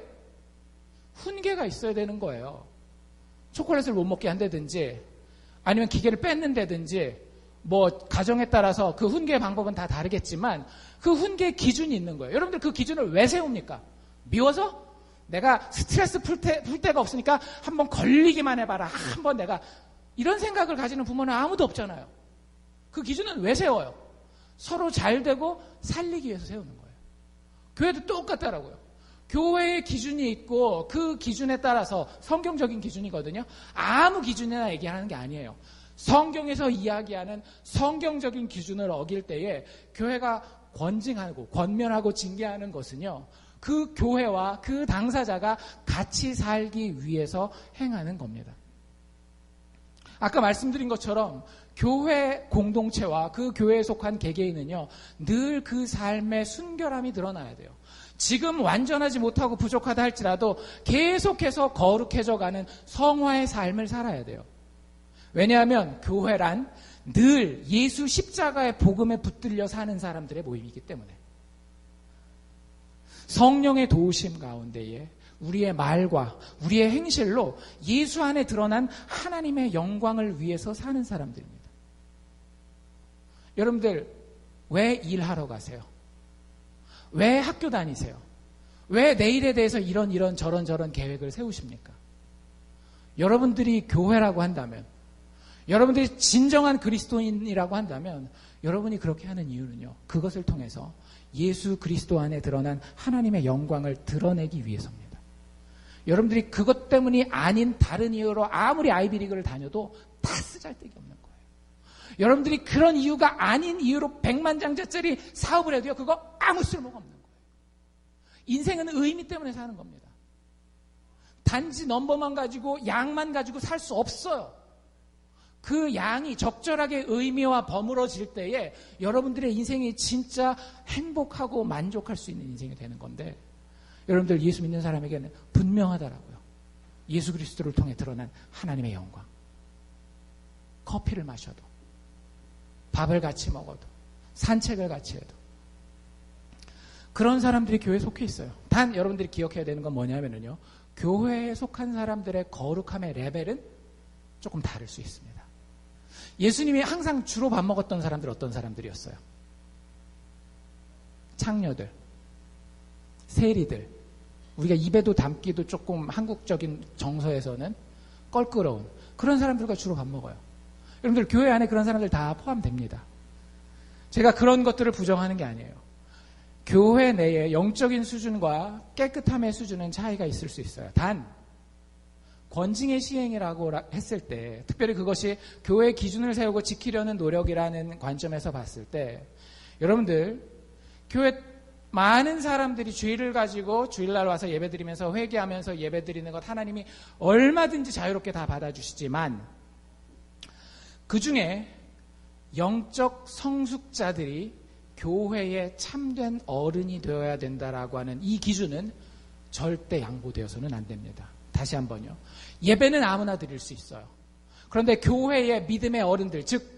훈계가 있어야 되는 거예요. 초콜릿을 못 먹게 한다든지, 아니면 기계를 뺏는다든지, 뭐 가정에 따라서 그 훈계 방법은 다 다르겠지만 그 훈계 기준이 있는 거예요. 여러분들 그 기준을 왜 세웁니까? 미워서? 내가 스트레스 풀 데가 없으니까 한번 걸리기만 해봐라. 한번 내가 이런 생각을 가지는 부모는 아무도 없잖아요. 그 기준은 왜 세워요? 서로 잘 되고 살리기 위해서 세우는 거예요. 교회도 똑같더라고요. 교회의 기준이 있고 그 기준에 따라서 성경적인 기준이거든요. 아무 기준이나 얘기하는 게 아니에요. 성경에서 이야기하는 성경적인 기준을 어길 때에 교회가 권징하고 권면하고 징계하는 것은요, 그 교회와 그 당사자가 같이 살기 위해서 행하는 겁니다. 아까 말씀드린 것처럼 교회 공동체와 그 교회에 속한 개개인은요, 늘 그 삶의 순결함이 드러나야 돼요. 지금 완전하지 못하고 부족하다 할지라도 계속해서 거룩해져가는 성화의 삶을 살아야 돼요. 왜냐하면 교회란 늘 예수 십자가의 복음에 붙들려 사는 사람들의 모임이기 때문에. 성령의 도우심 가운데에 우리의 말과 우리의 행실로 예수 안에 드러난 하나님의 영광을 위해서 사는 사람들입니다. 여러분들 왜 일하러 가세요? 왜 학교 다니세요? 왜 내일에 대해서 이런 저런 계획을 세우십니까? 여러분들이 교회라고 한다면, 여러분들이 진정한 그리스도인이라고 한다면 여러분이 그렇게 하는 이유는요, 그것을 통해서 예수 그리스도 안에 드러난 하나님의 영광을 드러내기 위해서입니다. 여러분들이 그것 때문이 아닌 다른 이유로 아무리 아이비리그를 다녀도 다 쓰잘데기 없는 거예요. 여러분들이 그런 이유가 아닌 이유로 100만장자짜리 사업을 해도요, 그거 아무 쓸모가 없는 거예요. 인생은 의미 때문에 사는 겁니다. 단지 넘버만 가지고 양만 가지고 살 수 없어요. 그 양이 적절하게 의미와 버무러질 때에 여러분들의 인생이 진짜 행복하고 만족할 수 있는 인생이 되는 건데, 여러분들 예수 믿는 사람에게는 분명하더라고요. 예수 그리스도를 통해 드러난 하나님의 영광. 커피를 마셔도, 밥을 같이 먹어도, 산책을 같이 해도 그런 사람들이 교회에 속해 있어요. 단 여러분들이 기억해야 되는 건 뭐냐면요, 교회에 속한 사람들의 거룩함의 레벨은 조금 다를 수 있습니다. 예수님이 항상 주로 밥 먹었던 사람들 어떤 사람들이었어요? 창녀들, 세리들, 우리가 입에도 담기도 조금 한국적인 정서에서는 껄끄러운 그런 사람들과 주로 밥 먹어요. 여러분들 교회 안에 그런 사람들 다 포함됩니다. 제가 그런 것들을 부정하는 게 아니에요. 교회 내에 영적인 수준과 깨끗함의 수준은 차이가 있을 수 있어요. 단 권징의 시행이라고 했을 때, 특별히 그것이 교회의 기준을 세우고 지키려는 노력이라는 관점에서 봤을 때, 여러분들 교회 많은 사람들이 죄를 가지고 주일날 와서 예배드리면서 회개하면서 예배드리는 것 하나님이 얼마든지 자유롭게 다 받아주시지만 그 중에 영적 성숙자들이 교회의 참된 어른이 되어야 된다라고 하는 이 기준은 절대 양보되어서는 안 됩니다. 다시 한번요. 예배는 아무나 드릴 수 있어요. 그런데 교회의 믿음의 어른들, 즉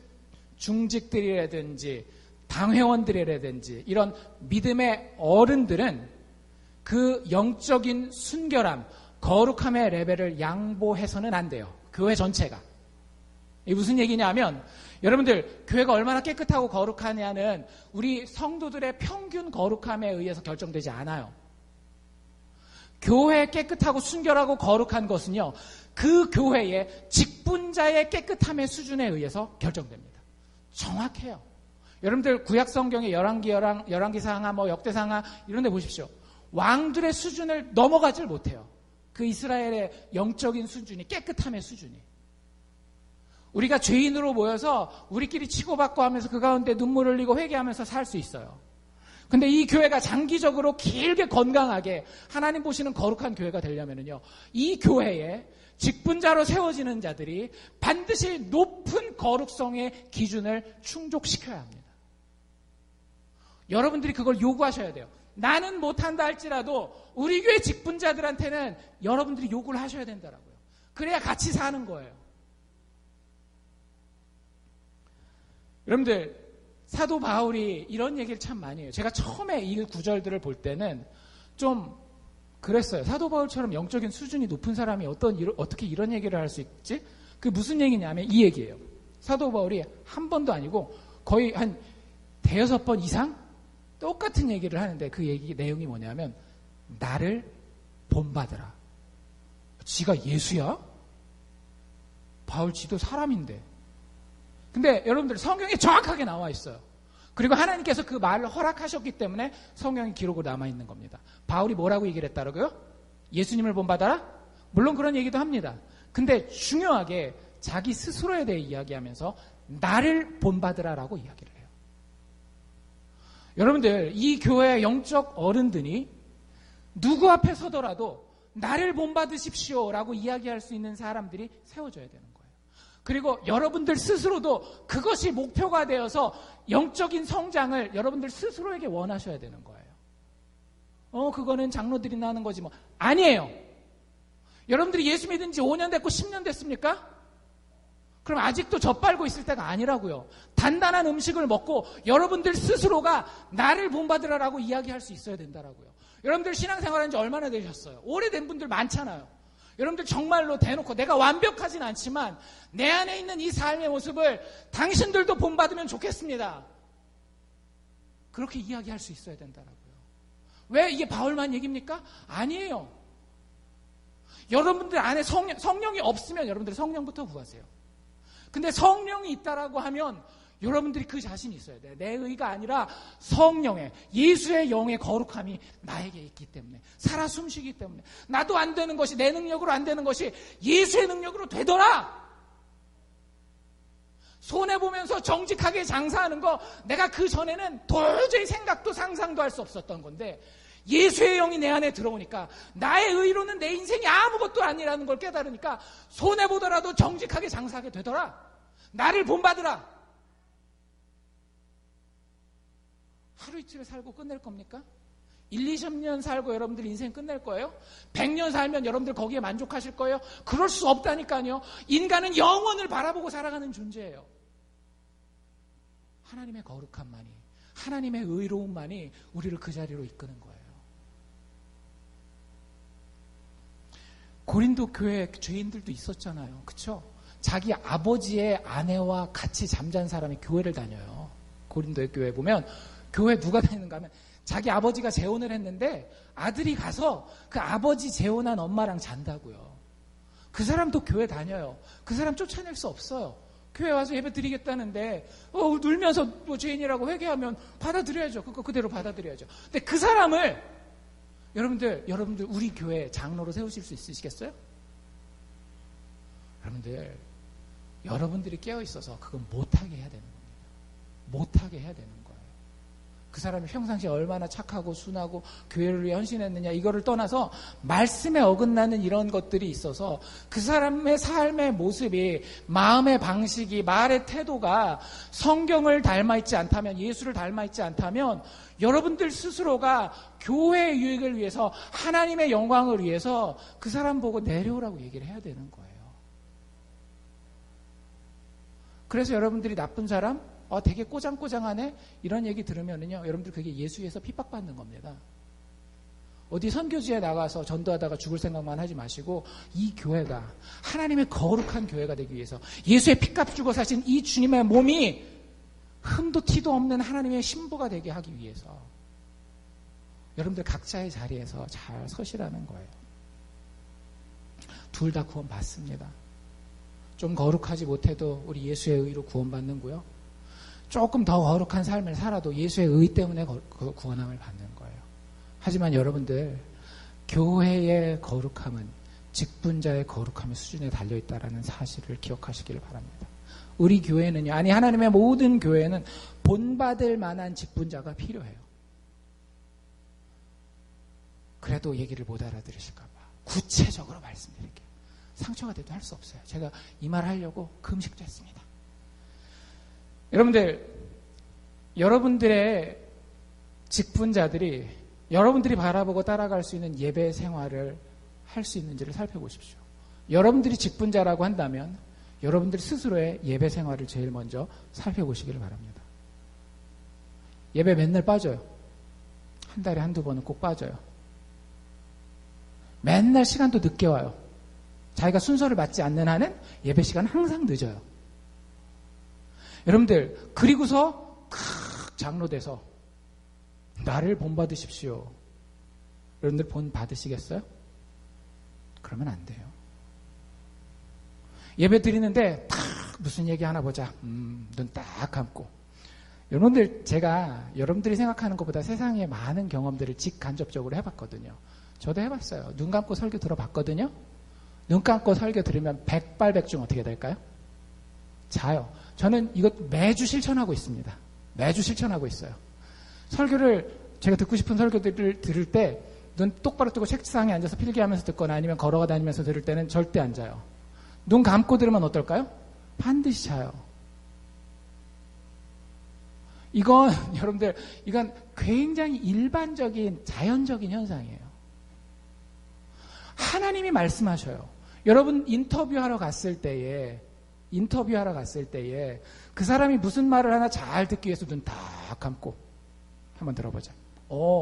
중직들이라든지 당회원들이라든지 이런 믿음의 어른들은 그 영적인 순결함, 거룩함의 레벨을 양보해서는 안 돼요. 교회 전체가. 이게 무슨 얘기냐면 여러분들 교회가 얼마나 깨끗하고 거룩하냐는 우리 성도들의 평균 거룩함에 의해서 결정되지 않아요. 교회 깨끗하고 순결하고 거룩한 것은요, 그 교회의 직분자의 깨끗함의 수준에 의해서 결정됩니다. 정확해요. 여러분들 구약 성경의 열왕기상하, 역대상하 이런 데 보십시오. 왕들의 수준을 넘어가질 못해요. 그 이스라엘의 영적인 수준이, 깨끗함의 수준이. 우리가 죄인으로 모여서 우리끼리 치고받고 하면서 그 가운데 눈물 흘리고 회개하면서 살 수 있어요. 근데 이 교회가 장기적으로 길게 건강하게 하나님 보시는 거룩한 교회가 되려면요, 이 교회에 직분자로 세워지는 자들이 반드시 높은 거룩성의 기준을 충족시켜야 합니다. 여러분들이 그걸 요구하셔야 돼요. 나는 못한다 할지라도 우리 교회 직분자들한테는 여러분들이 요구를 하셔야 된다라고요. 그래야 같이 사는 거예요. 여러분들, 사도 바울이 이런 얘기를 참 많이 해요. 제가 처음에 이 구절들을 볼 때는 좀 그랬어요. 사도 바울처럼 영적인 수준이 높은 사람이 어떻게 이런 얘기를 할 수 있지? 그게 무슨 얘기냐면 이 얘기예요. 사도 바울이 한 번도 아니고 거의 한 대여섯 번 이상 똑같은 얘기를 하는데 그 얘기 내용이 뭐냐면 나를 본받으라. 지가 예수야? 바울 지도 사람인데. 근데 여러분들 성경에 정확하게 나와 있어요. 그리고 하나님께서 그 말을 허락하셨기 때문에 성경이 기록으로 남아있는 겁니다. 바울이 뭐라고 얘기를 했다고요? 예수님을 본받아라? 물론 그런 얘기도 합니다. 근데 중요하게 자기 스스로에 대해 이야기하면서 나를 본받으라라고 이야기를 해요. 여러분들, 이 교회의 영적 어른들이 누구 앞에 서더라도 나를 본받으십시오라고 이야기할 수 있는 사람들이 세워져야 되는 거예요. 그리고 여러분들 스스로도 그것이 목표가 되어서 영적인 성장을 여러분들 스스로에게 원하셔야 되는 거예요. 그거는 장로들이나 하는 거지 뭐. 아니에요. 여러분들이 예수 믿은 지 5년 됐고 10년 됐습니까? 그럼 아직도 젖빨고 있을 때가 아니라고요. 단단한 음식을 먹고 여러분들 스스로가 나를 본받으라라고 이야기할 수 있어야 된다라고요. 여러분들 신앙생활한 지 얼마나 되셨어요? 오래된 분들 많잖아요. 여러분들 정말로 대놓고 내가 완벽하진 않지만 내 안에 있는 이 삶의 모습을 당신들도 본받으면 좋겠습니다. 그렇게 이야기할 수 있어야 된다라고요. 왜 이게 바울만 얘기입니까? 아니에요. 여러분들 안에 성령이 없으면 여러분들 성령부터 구하세요. 근데 성령이 있다라고 하면 여러분들이 그 자신이 있어야 돼요. 내 의가 아니라 성령의, 예수의 영의 거룩함이 나에게 있기 때문에, 살아 숨쉬기 때문에, 나도 안 되는 것이, 내 능력으로 안 되는 것이 예수의 능력으로 되더라. 손해보면서 정직하게 장사하는 거, 내가 그 전에는 도저히 생각도 상상도 할 수 없었던 건데 예수의 영이 내 안에 들어오니까 나의 의로는 내 인생이 아무것도 아니라는 걸 깨달으니까 손해보더라도 정직하게 장사하게 되더라. 나를 본받으라. 하루 이틀을 살고 끝낼 겁니까? 1, 20년 살고 여러분들 인생 끝낼 거예요? 100년 살면 여러분들 거기에 만족하실 거예요? 그럴 수 없다니까요. 인간은 영원을 바라보고 살아가는 존재예요. 하나님의 거룩함만이, 하나님의 의로움만이 우리를 그 자리로 이끄는 거예요. 고린도 교회 죄인들도 있었잖아요. 그렇죠? 자기 아버지의 아내와 같이 잠잔 사람이 교회를 다녀요. 고린도의 교회 보면 교회 누가 다니는가 하면 자기 아버지가 재혼을 했는데 아들이 가서 그 아버지 재혼한 엄마랑 잔다고요. 그 사람도 교회 다녀요. 그 사람 쫓아낼 수 없어요. 교회 와서 예배 드리겠다는데 울면서 뭐 죄인이라고 회개하면 받아들여야죠. 그거 그대로 받아들여야죠. 근데 그 사람을 여러분들 우리 교회 장로로 세우실 수 있으시겠어요? 여러분들이 깨어있어서 그건 못하게 해야 되는 겁니다. 못하게 해야 되는 거예요. 그 사람이 평상시에 얼마나 착하고 순하고 교회를 위해 헌신했느냐 이거를 떠나서 말씀에 어긋나는 이런 것들이 있어서 그 사람의 삶의 모습이, 마음의 방식이, 말의 태도가 성경을 닮아있지 않다면, 예수를 닮아있지 않다면 여러분들 스스로가 교회의 유익을 위해서, 하나님의 영광을 위해서 그 사람 보고 내려오라고 얘기를 해야 되는 거예요. 그래서 여러분들이 나쁜 사람, 되게 꼬장꼬장하네? 이런 얘기 들으면은요, 여러분들 그게 예수에서 핍박받는 겁니다. 어디 선교지에 나가서 전도하다가 죽을 생각만 하지 마시고, 이 교회가 하나님의 거룩한 교회가 되기 위해서, 예수의 피값 주고 사신 이 주님의 몸이 흠도 티도 없는 하나님의 신부가 되게 하기 위해서 여러분들 각자의 자리에서 잘 서시라는 거예요. 둘 다 구원 받습니다. 좀 거룩하지 못해도 우리 예수의 의로 구원받는고요. 조금 더 거룩한 삶을 살아도 예수의 의 때문에 구원함을 받는 거예요. 하지만 여러분들, 교회의 거룩함은 직분자의 거룩함의 수준에 달려있다는 사실을 기억하시기를 바랍니다. 우리 교회는요, 아니 하나님의 모든 교회는 본받을 만한 직분자가 필요해요. 그래도 얘기를 못 알아들으실까 봐 구체적으로 말씀드릴게요. 상처가 돼도 할 수 없어요. 제가 이 말 하려고 금식도 했습니다. 여러분들의 직분자들이 여러분들이 바라보고 따라갈 수 있는 예배 생활을 할 수 있는지를 살펴보십시오. 여러분들이 직분자라고 한다면 여러분들 스스로의 예배 생활을 제일 먼저 살펴보시기를 바랍니다. 예배 맨날 빠져요. 한 달에 한두 번은 꼭 빠져요. 맨날 시간도 늦게 와요. 자기가 순서를 맞지 않는 한은 예배 시간은 항상 늦어요. 여러분들, 그리고서 장로 돼서 나를 본받으십시오. 여러분들 본 받으시겠어요? 그러면 안 돼요. 예배 드리는데 딱 무슨 얘기 하나 보자. 눈 딱 감고. 여러분들, 제가 여러분들이 생각하는 것보다 세상에 많은 경험들을 직간접적으로 해봤거든요. 저도 해봤어요. 눈 감고 설교 들어봤거든요. 눈 감고 설교 들으면 백발백중 어떻게 될까요? 자요. 저는 이것 매주 실천하고 있습니다. 매주 실천하고 있어요. 설교를, 제가 듣고 싶은 설교들을 들을 때 눈 똑바로 뜨고 책상에 앉아서 필기하면서 듣거나 아니면 걸어가 다니면서 들을 때는 절대 안 자요. 눈 감고 들으면 어떨까요? 반드시 자요. 이건 여러분들, 이건 굉장히 일반적인 자연적인 현상이에요. 하나님이 말씀하셔요. 여러분 인터뷰하러 갔을 때에 그 사람이 무슨 말을 하나 잘 듣기 위해서 눈 다 감고 한번 들어보자.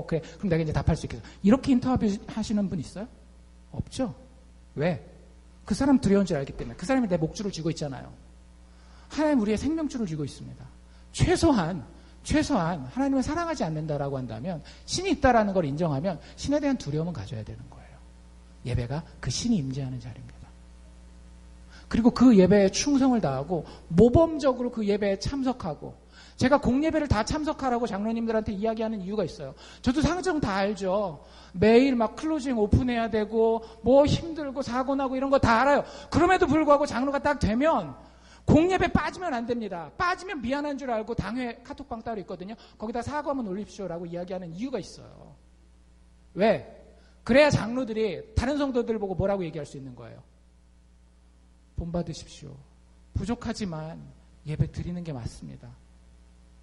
그래. 그럼 내가 이제 답할 수 있겠어. 이렇게 인터뷰 하시는 분 있어요? 없죠? 왜? 그 사람 두려운 줄 알기 때문에. 그 사람이 내 목줄을 쥐고 있잖아요. 하나님 우리의 생명줄을 쥐고 있습니다. 최소한 하나님을 사랑하지 않는다라고 한다면, 신이 있다라는 걸 인정하면 신에 대한 두려움은 가져야 되는 거예요. 예배가 그 신이 임재하는 자리입니다. 그리고 그 예배에 충성을 다하고 모범적으로 그 예배에 참석하고, 제가 공예배를 다 참석하라고 장로님들한테 이야기하는 이유가 있어요. 저도 상정 다 알죠. 매일 막 클로징 오픈해야 되고 뭐 힘들고 사고 나고 이런 거 다 알아요. 그럼에도 불구하고 장로가 딱 되면 공예배 빠지면 안 됩니다. 빠지면 미안한 줄 알고 당회 카톡방 따로 있거든요. 거기다 사과 한번 올립시오라고 이야기하는 이유가 있어요. 왜? 그래야 장로들이 다른 성도들 보고 뭐라고 얘기할 수 있는 거예요. 본받으십시오. 부족하지만 예배 드리는 게 맞습니다.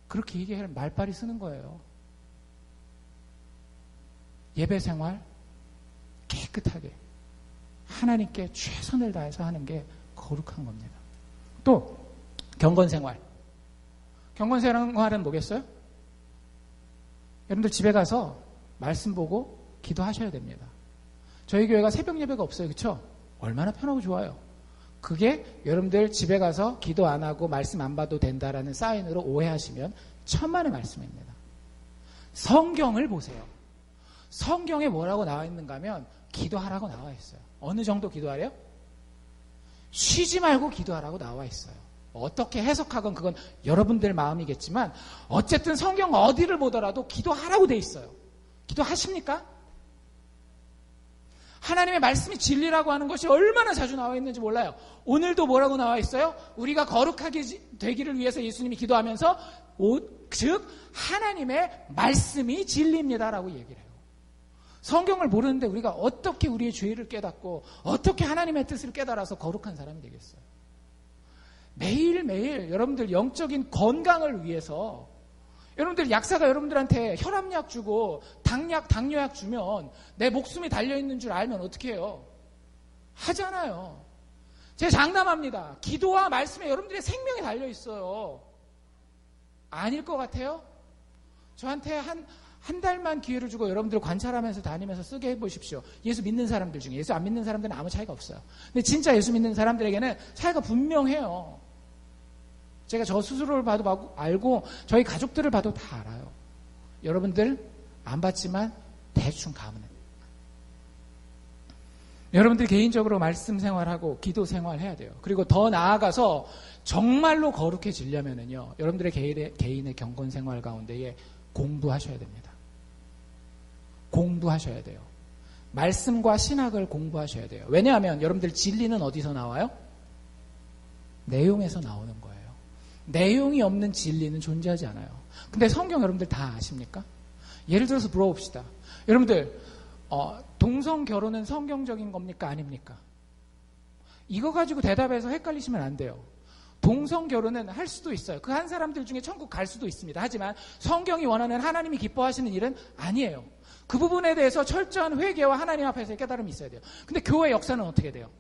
그렇게 얘기할 말빨이 쓰는 거예요. 예배 생활 깨끗하게 하나님께 최선을 다해서 하는 게 거룩한 겁니다. 또 경건생활. 경건생활은 뭐겠어요? 여러분들 집에 가서 말씀 보고 기도하셔야 됩니다. 저희 교회가 새벽 예배가 없어요. 그렇죠? 얼마나 편하고 좋아요. 그게 여러분들 집에 가서 기도 안 하고 말씀 안 봐도 된다라는 사인으로 오해하시면 천만의 말씀입니다. 성경을 보세요. 성경에 뭐라고 나와 있는가 하면 기도하라고 나와 있어요. 어느 정도 기도하래요? 쉬지 말고 기도하라고 나와 있어요. 어떻게 해석하건 그건 여러분들 마음이겠지만 어쨌든 성경 어디를 보더라도 기도하라고 돼 있어요. 기도하십니까? 하나님의 말씀이 진리라고 하는 것이 얼마나 자주 나와 있는지 몰라요. 오늘도 뭐라고 나와 있어요? 우리가 거룩하게 되기를 위해서 예수님이 기도하면서 즉 하나님의 말씀이 진리입니다라고 얘기를 해요. 성경을 모르는데 우리가 어떻게 우리의 죄를 깨닫고 어떻게 하나님의 뜻을 깨달아서 거룩한 사람이 되겠어요? 매일매일 여러분들 영적인 건강을 위해서 여러분들 약사가 여러분들한테 혈압약 주고 당뇨약 주면 내 목숨이 달려있는 줄 알면 어떻게 해요? 하잖아요. 제가 장담합니다. 기도와 말씀에 여러분들의 생명이 달려있어요. 아닐 것 같아요? 저한테 한 달만 기회를 주고 여러분들 관찰하면서 다니면서 쓰게 해보십시오. 예수 믿는 사람들 중에 예수 안 믿는 사람들은 아무 차이가 없어요. 근데 진짜 예수 믿는 사람들에게는 차이가 분명해요. 제가 저 스스로를 봐도 알고 저희 가족들을 봐도 다 알아요. 여러분들 안 봤지만 대충 감은. 여러분들 개인적으로 말씀 생활하고 기도 생활해야 돼요. 그리고 더 나아가서 정말로 거룩해지려면은요, 여러분들의 개인의 경건 생활 가운데에 공부하셔야 됩니다. 공부하셔야 돼요. 말씀과 신학을 공부하셔야 돼요. 왜냐하면 여러분들 진리는 어디서 나와요? 내용에서 나오는 거예요. 내용이 없는 진리는 존재하지 않아요. 근데 성경 여러분들 다 아십니까? 예를 들어서 물어봅시다. 여러분들 동성 결혼은 성경적인 겁니까? 아닙니까? 이거 가지고 대답해서 헷갈리시면 안 돼요. 동성 결혼은 할 수도 있어요. 그 한 사람들 중에 천국 갈 수도 있습니다. 하지만 성경이 원하는 하나님이 기뻐하시는 일은 아니에요. 그 부분에 대해서 철저한 회개와 하나님 앞에서의 깨달음이 있어야 돼요. 근데 교회 역사는 어떻게 돼요?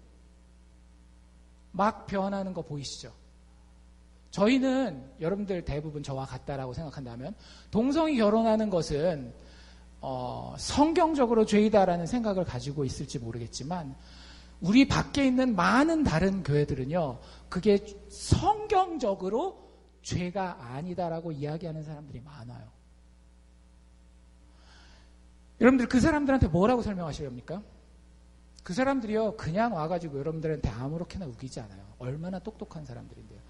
막 변하는 거 보이시죠? 저희는 여러분들 대부분 저와 같다라고 생각한다면 동성이 결혼하는 것은 성경적으로 죄이다라는 생각을 가지고 있을지 모르겠지만 우리 밖에 있는 많은 다른 교회들은요, 그게 성경적으로 죄가 아니다라고 이야기하는 사람들이 많아요. 여러분들 그 사람들한테 뭐라고 설명하시렵니까? 그 사람들이요, 그냥 와가지고 여러분들한테 아무렇게나 우기지 않아요. 얼마나 똑똑한 사람들인데요.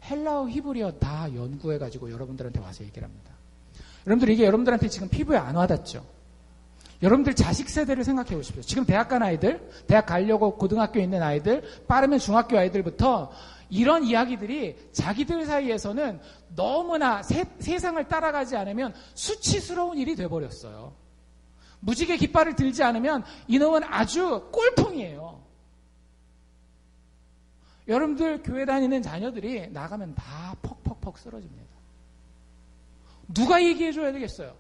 헬라어, 히브리어 다 연구해가지고 여러분들한테 와서 얘기를 합니다. 여러분들 이게 여러분들한테 지금 피부에 안 와닿죠? 여러분들 자식 세대를 생각해 보십시오. 지금 대학 간 아이들, 대학 가려고 고등학교에 있는 아이들, 빠르면 중학교 아이들부터 이런 이야기들이 자기들 사이에서는 너무나 세상을 따라가지 않으면 수치스러운 일이 돼버렸어요. 무지개 깃발을 들지 않으면 이놈은 아주 꼴통이에요. 여러분들 교회 다니는 자녀들이 나가면 다 퍽퍽퍽 쓰러집니다. 누가 얘기해 줘야 되겠어요?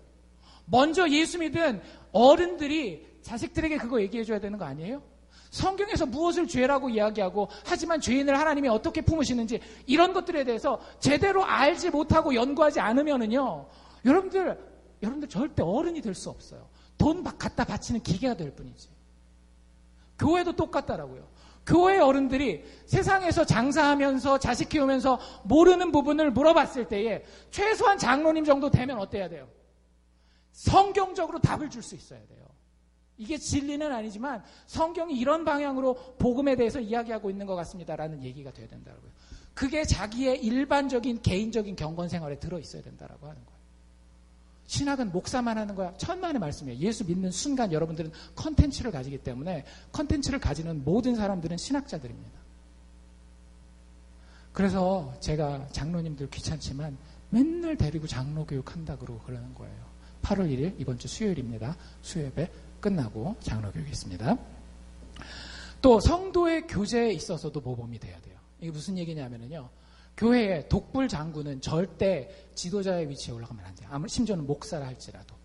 먼저 예수 믿은 어른들이 자식들에게 그거 얘기해 줘야 되는 거 아니에요? 성경에서 무엇을 죄라고 이야기하고 하지만 죄인을 하나님이 어떻게 품으시는지 이런 것들에 대해서 제대로 알지 못하고 연구하지 않으면은요, 여러분들 절대 어른이 될 수 없어요. 돈 갖다 바치는 기계가 될 뿐이지. 교회도 똑같다라고요. 교회 어른들이 세상에서 장사하면서 자식 키우면서 모르는 부분을 물어봤을 때에 최소한 장로님 정도 되면 어때야 돼요? 성경적으로 답을 줄 수 있어야 돼요. 이게 진리는 아니지만 성경이 이런 방향으로 복음에 대해서 이야기하고 있는 것 같습니다라는 얘기가 돼야 된다고요. 그게 자기의 일반적인 개인적인 경건 생활에 들어있어야 된다라고 하는 거예요. 신학은 목사만 하는 거야. 천만의 말씀이에요. 예수 믿는 순간 여러분들은 컨텐츠를 가지기 때문에 컨텐츠를 가지는 모든 사람들은 신학자들입니다. 그래서 제가 장로님들 귀찮지만 맨날 데리고 장로 교육한다고 그러는 거예요. 8월 1일 이번 주 수요일입니다. 수요예배 끝나고 장로 교육이 있습니다. 또 성도의 교제에 있어서도 모범이 돼야 돼요. 이게 무슨 얘기냐면요. 교회의 독불 장군은 절대 지도자의 위치에 올라가면 안 돼요. 심지어는 목사라 할지라도.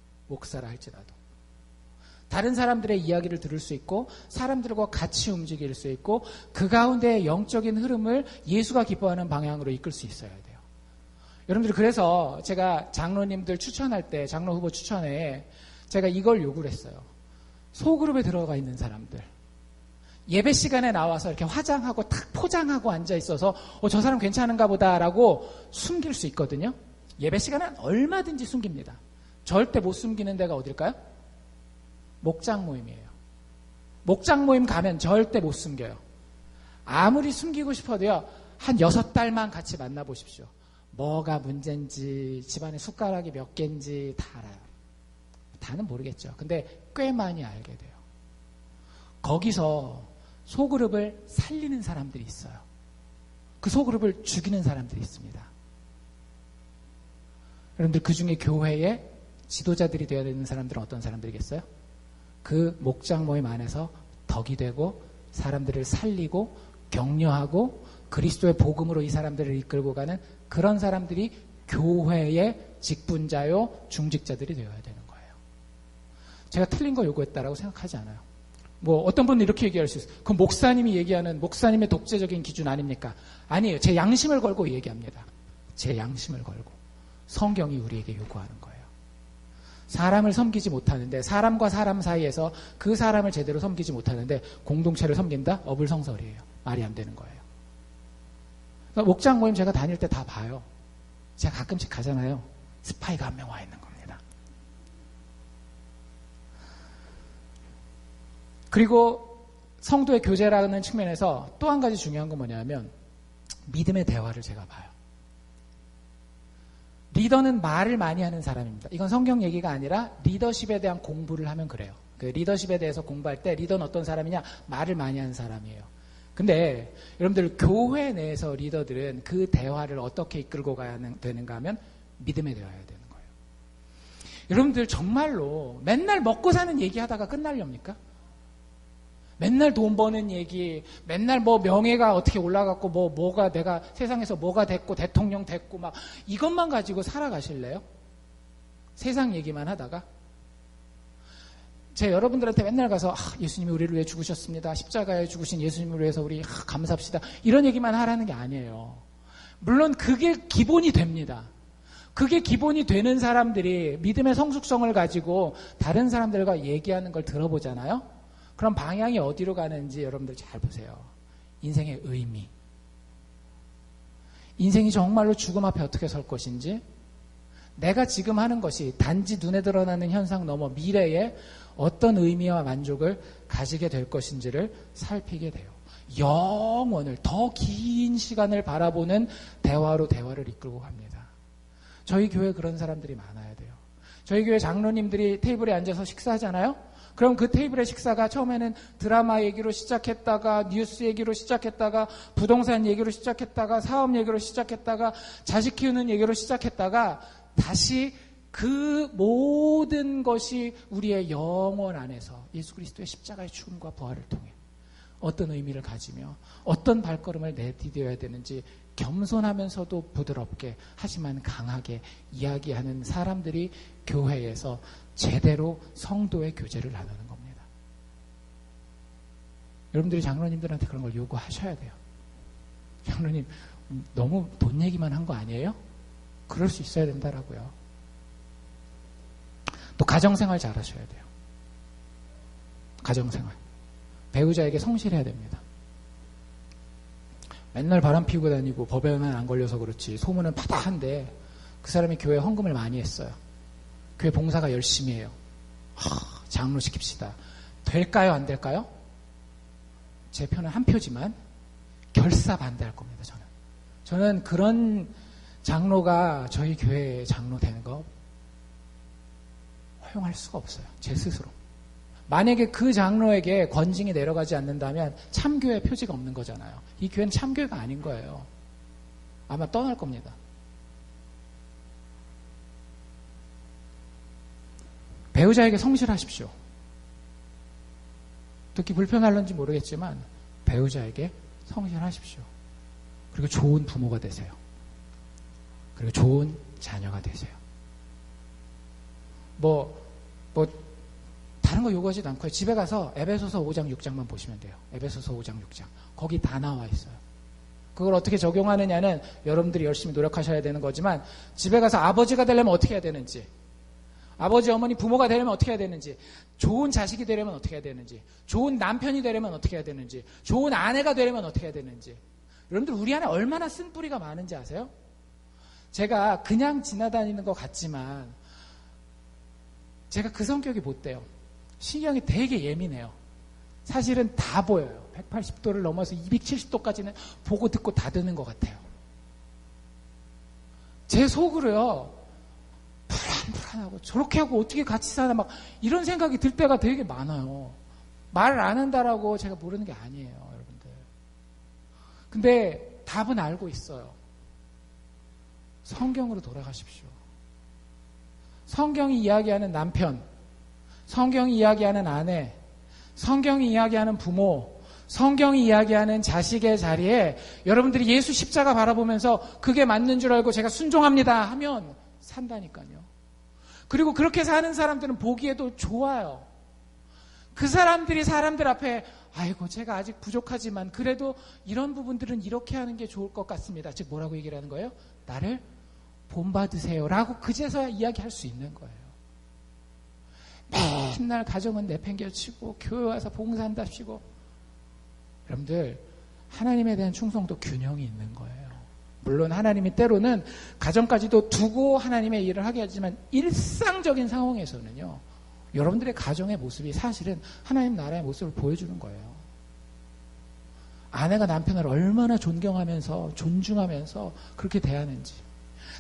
다른 사람들의 이야기를 들을 수 있고 사람들과 같이 움직일 수 있고 그 가운데 영적인 흐름을 예수가 기뻐하는 방향으로 이끌 수 있어야 돼요. 여러분들 그래서 제가 장로님들 추천할 때 장로 후보 추천에 제가 이걸 요구를 했어요. 소그룹에 들어가 있는 사람들. 예배 시간에 나와서 이렇게 화장하고 탁 포장하고 앉아 있어서 저 사람 괜찮은가 보다라고 숨길 수 있거든요. 예배 시간은 얼마든지 숨깁니다. 절대 못 숨기는 데가 어딜까요? 목장 모임이에요. 목장 모임 가면 절대 못 숨겨요. 아무리 숨기고 싶어도요. 한 6달만 같이 만나보십시오. 뭐가 문제인지 집안에 숟가락이 몇 개인지 다 알아요. 다는 모르겠죠. 근데 꽤 많이 알게 돼요. 거기서 소그룹을 살리는 사람들이 있어요. 그 소그룹을 죽이는 사람들이 있습니다. 여러분들 그 중에 교회의 지도자들이 되어야 되는 사람들은 어떤 사람들이겠어요? 그 목장 모임 안에서 덕이 되고 사람들을 살리고 격려하고 그리스도의 복음으로 이 사람들을 이끌고 가는 그런 사람들이 교회의 직분자요 중직자들이 되어야 되는 거예요. 제가 틀린 거 요구했다라고 생각하지 않아요. 뭐 어떤 분은 이렇게 얘기할 수 있어요. 그 목사님이 얘기하는 목사님의 독재적인 기준 아닙니까? 아니에요. 제 양심을 걸고 얘기합니다. 제 양심을 걸고 성경이 우리에게 요구하는 거예요. 사람을 섬기지 못하는데 사람과 사람 사이에서 그 사람을 제대로 섬기지 못하는데 공동체를 섬긴다? 어불성설이에요. 말이 안 되는 거예요. 그러니까 목장 모임 제가 다닐 때 다 봐요. 제가 가끔씩 가잖아요. 스파이가 한 명 와 있는 겁니다. 그리고 성도의 교제라는 측면에서 또 한 가지 중요한 건 뭐냐면 믿음의 대화를 제가 봐요. 리더는 말을 많이 하는 사람입니다. 이건 성경 얘기가 아니라 리더십에 대한 공부를 하면 그래요. 그 리더십에 대해서 공부할 때 리더는 어떤 사람이냐? 말을 많이 하는 사람이에요. 근데 여러분들 교회 내에서 리더들은 그 대화를 어떻게 이끌고 가야 되는가 하면 믿음의 대화여야 되는 거예요. 여러분들 정말로 맨날 먹고 사는 얘기하다가 끝날렵니까? 맨날 돈 버는 얘기, 맨날 뭐 명예가 어떻게 올라갔고 뭐가 내가 세상에서 뭐가 됐고 대통령 됐고 막 이것만 가지고 살아가실래요? 세상 얘기만 하다가 제가 여러분들한테 맨날 가서 예수님이 우리를 위해 죽으셨습니다. 십자가에 죽으신 예수님을 위해서 우리 감사합시다. 이런 얘기만 하라는 게 아니에요. 물론 그게 기본이 됩니다. 그게 기본이 되는 사람들이 믿음의 성숙성을 가지고 다른 사람들과 얘기하는 걸 들어보잖아요. 그럼 방향이 어디로 가는지 여러분들 잘 보세요. 인생의 의미. 인생이 정말로 죽음 앞에 어떻게 설 것인지, 내가 지금 하는 것이 단지 눈에 드러나는 현상 넘어 미래에 어떤 의미와 만족을 가지게 될 것인지를 살피게 돼요. 영원을, 더 긴 시간을 바라보는 대화로 대화를 이끌고 갑니다. 저희 교회 그런 사람들이 많아야 돼요. 저희 교회 장로님들이 테이블에 앉아서 식사하잖아요? 그럼 그 테이블의 식사가 처음에는 드라마 얘기로 시작했다가 뉴스 얘기로 시작했다가 부동산 얘기로 시작했다가 사업 얘기로 시작했다가 자식 키우는 얘기로 시작했다가 다시 그 모든 것이 우리의 영혼 안에서 예수 그리스도의 십자가의 죽음과 부활을 통해 어떤 의미를 가지며 어떤 발걸음을 내디뎌야 되는지 겸손하면서도 부드럽게 하지만 강하게 이야기하는 사람들이 교회에서 제대로 성도의 교제를 나누는 겁니다. 여러분들이 장로님들한테 그런 걸 요구하셔야 돼요. 장로님 너무 돈 얘기만 한 거 아니에요? 그럴 수 있어야 된다라고요. 또 가정생활 잘하셔야 돼요. 가정생활. 배우자에게 성실해야 됩니다. 맨날 바람 피우고 다니고 법에만 안 걸려서 그렇지 소문은 파다한데 그 사람이 교회에 헌금을 많이 했어요. 교회 봉사가 열심히 해요. 장로 시킵시다. 될까요? 안 될까요? 제 표는 한 표지만 결사 반대할 겁니다. 저는 그런 장로가 저희 교회에 장로 되는 거 허용할 수가 없어요. 제 스스로. 만약에 그 장로에게 권징이 내려가지 않는다면 참교회 표지가 없는 거잖아요. 이 교회는 참교회가 아닌 거예요. 아마 떠날 겁니다. 배우자에게 성실하십시오. 듣기 불편할런지 모르겠지만 배우자에게 성실하십시오. 그리고 좋은 부모가 되세요. 그리고 좋은 자녀가 되세요. 다른 거 요구하지도 않고요. 집에 가서 에베소서 5장 6장만 보시면 돼요. 에베소서 5장 6장. 거기 다 나와 있어요. 그걸 어떻게 적용하느냐는 여러분들이 열심히 노력하셔야 되는 거지만 집에 가서 아버지가 되려면 어떻게 해야 되는지, 아버지, 어머니, 부모가 되려면 어떻게 해야 되는지, 좋은 자식이 되려면 어떻게 해야 되는지, 좋은 남편이 되려면 어떻게 해야 되는지, 좋은 아내가 되려면 어떻게 해야 되는지. 여러분들 우리 안에 얼마나 쓴뿌리가 많은지 아세요? 제가 그냥 지나다니는 것 같지만 제가 그 성격이 못 돼요. 신경이 되게 예민해요. 사실은 다 보여요. 180도를 넘어서 270도까지는 보고 듣고 다 듣는 것 같아요. 제 속으로요, 불안불안하고 저렇게 하고 어떻게 같이 사나 막 이런 생각이 들 때가 되게 많아요. 말을 안 한다라고 제가 모르는 게 아니에요, 여러분들. 근데 답은 알고 있어요. 성경으로 돌아가십시오. 성경이 이야기하는 남편, 성경이 이야기하는 아내, 성경이 이야기하는 부모, 성경이 이야기하는 자식의 자리에 여러분들이 예수 십자가 바라보면서 그게 맞는 줄 알고 제가 순종합니다 하면 산다니까요. 그리고 그렇게 사는 사람들은 보기에도 좋아요. 그 사람들이 사람들 앞에 아이고 제가 아직 부족하지만 그래도 이런 부분들은 이렇게 하는 게 좋을 것 같습니다. 즉 뭐라고 얘기를 하는 거예요? 나를 본받으세요 라고 그제서야 이야기할 수 있는 거예요. 맨날 가정은 내팽개치고 교회 와서 봉사한답시고, 여러분들 하나님에 대한 충성도 균형이 있는 거예요. 물론 하나님이 때로는 가정까지도 두고 하나님의 일을 하게 하지만 일상적인 상황에서는요, 여러분들의 가정의 모습이 사실은 하나님 나라의 모습을 보여주는 거예요. 아내가 남편을 얼마나 존경하면서 존중하면서 그렇게 대하는지,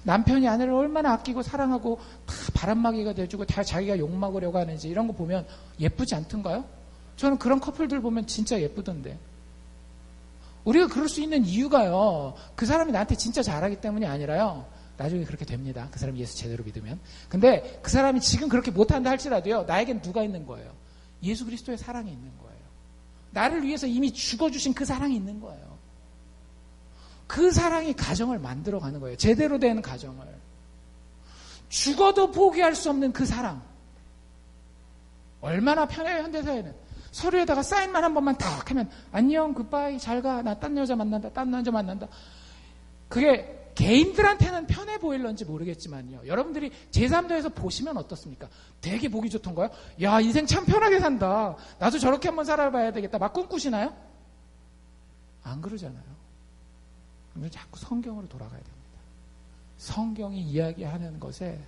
남편이 아내를 얼마나 아끼고 사랑하고 다 바람막이가 돼주고 다 자기가 욕먹으려고 하는지, 이런 거 보면 예쁘지 않던가요? 저는 그런 커플들 보면 진짜 예쁘던데. 우리가 그럴 수 있는 이유가요, 그 사람이 나한테 진짜 잘하기 때문이 아니라요, 나중에 그렇게 됩니다. 그 사람이 예수 제대로 믿으면. 근데 그 사람이 지금 그렇게 못한다 할지라도요, 나에겐 누가 있는 거예요? 예수 그리스도의 사랑이 있는 거예요. 나를 위해서 이미 죽어주신 그 사랑이 있는 거예요. 그 사랑이 가정을 만들어가는 거예요. 제대로 된 가정을. 죽어도 포기할 수 없는 그 사랑. 얼마나 편해요, 현대사회는. 서류에다가 사인만 한 번만 딱 하면 안녕, 굿바이, 잘 가, 나 딴 여자 만난다, 딴 남자 만난다. 그게 개인들한테는 편해 보일런지 모르겠지만요, 여러분들이 제3도에서 보시면 어떻습니까? 되게 보기 좋던가요? 야, 인생 참 편하게 산다, 나도 저렇게 한번 살아봐야 되겠다 막 꿈꾸시나요? 안 그러잖아요. 그러면 자꾸 성경으로 돌아가야 됩니다. 성경이 이야기하는 것에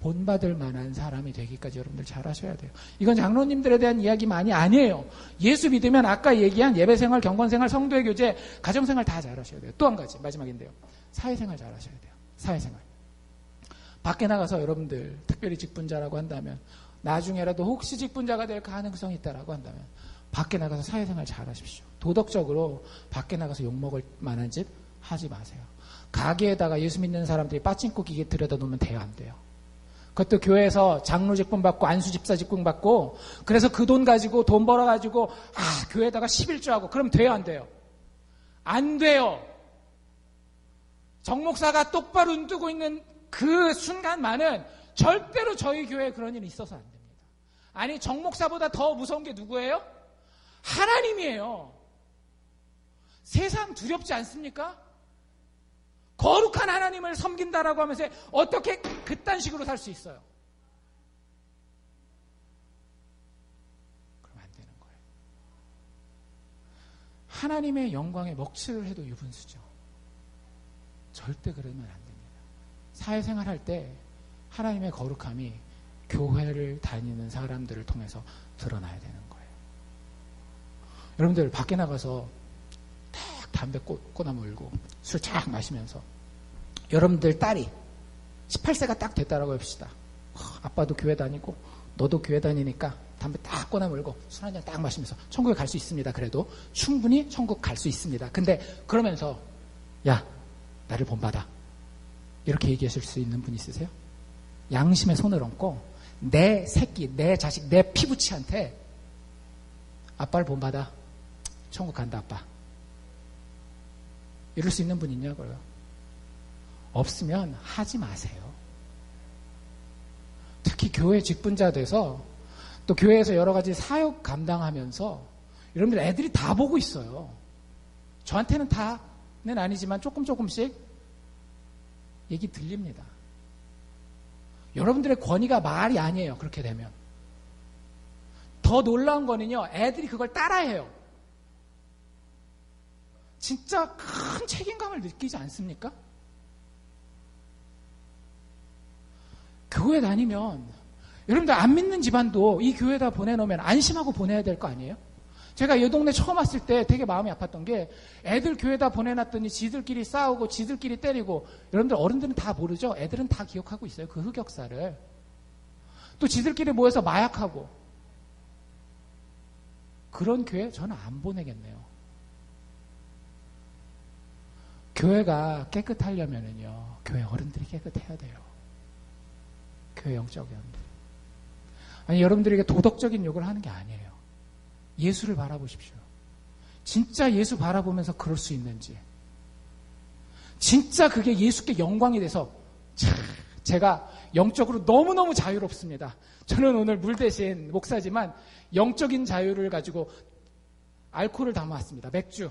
본받을 만한 사람이 되기까지 여러분들 잘하셔야 돼요. 이건 장로님들에 대한 이야기만이 아니에요. 예수 믿으면 아까 얘기한 예배생활, 경건생활, 성도의 교제, 가정생활 다 잘하셔야 돼요. 또 한 가지 마지막인데요, 사회생활 잘하셔야 돼요. 사회생활. 밖에 나가서 여러분들 특별히 직분자라고 한다면, 나중에라도 혹시 직분자가 될 가능성이 있다라고 한다면 밖에 나가서 사회생활 잘하십시오. 도덕적으로 밖에 나가서 욕먹을 만한 짓 하지 마세요. 가게에다가 예수 믿는 사람들이 빠찡코 기계 들여다 놓으면 돼요, 안 돼요? 그것도 교회에서 장로 직분 받고 안수 집사 직분 받고, 그래서 그 돈 가지고 돈 벌어가지고 교회에다가 11조하고 그럼 돼요, 안 돼요? 안 돼요. 정목사가 똑바로 눈 뜨고 있는 그 순간만은 절대로 저희 교회에 그런 일이 있어서 안 됩니다. 아니, 정목사보다 더 무서운 게 누구예요? 하나님이에요. 세상 두렵지 않습니까? 거룩한 하나님을 섬긴다라고 하면서 어떻게 그딴 식으로 살 수 있어요? 그럼 안 되는 거예요. 하나님의 영광에 먹칠을 해도 유분수죠. 절대 그러면 안 됩니다. 사회생활 할 때 하나님의 거룩함이 교회를 다니는 사람들을 통해서 드러나야 되는 거예요. 여러분들 밖에 나가서 딱 담배 꼬나 물고 술 쫙 마시면서, 여러분들 딸이 18세가 딱 됐다라고 합시다. 아빠도 교회 다니고 너도 교회 다니니까 담배 딱 꼬나 물고 술 한잔 딱 마시면서 천국에 갈 수 있습니다. 그래도 충분히 천국 갈 수 있습니다. 근데 그러면서 야, 나를 본받아, 이렇게 얘기하실 수 있는 분 있으세요? 양심에 손을 얹고 내 새끼, 내 자식, 내 피부치한테 아빠를 본받아, 천국 간다 아빠, 이럴 수 있는 분 있냐고요? 없으면 하지 마세요. 특히 교회 직분자 돼서 또 교회에서 여러 가지 사역 감당하면서 여러분들 애들이 다 보고 있어요. 저한테는 다는 아니지만 조금씩 얘기 들립니다. 여러분들의 권위가 말이 아니에요. 그렇게 되면 더 놀라운 거는요, 애들이 그걸 따라해요. 진짜 큰 책임감을 느끼지 않습니까? 교회 다니면 여러분들 안 믿는 집안도 이 교회에다 보내놓으면 안심하고 보내야 될 거 아니에요? 제가 이 동네 처음 왔을 때 되게 마음이 아팠던 게, 애들 교회에다 보내놨더니 지들끼리 싸우고 지들끼리 때리고, 여러분들 어른들은 다 모르죠? 애들은 다 기억하고 있어요. 그 흑역사를. 또 지들끼리 모여서 마약하고, 그런 교회 저는 안 보내겠네요. 교회가 깨끗하려면은요, 교회 어른들이 깨끗해야 돼요. 교회 영적 어른들. 아니, 여러분들에게 도덕적인 욕을 하는 게 아니에요. 예수를 바라보십시오. 진짜 예수 바라보면서 그럴 수 있는지. 진짜 그게 예수께 영광이 돼서, 제가 영적으로 너무너무 자유롭습니다. 저는 오늘 물 대신 목사지만 영적인 자유를 가지고 알코올을 담아왔습니다. 맥주.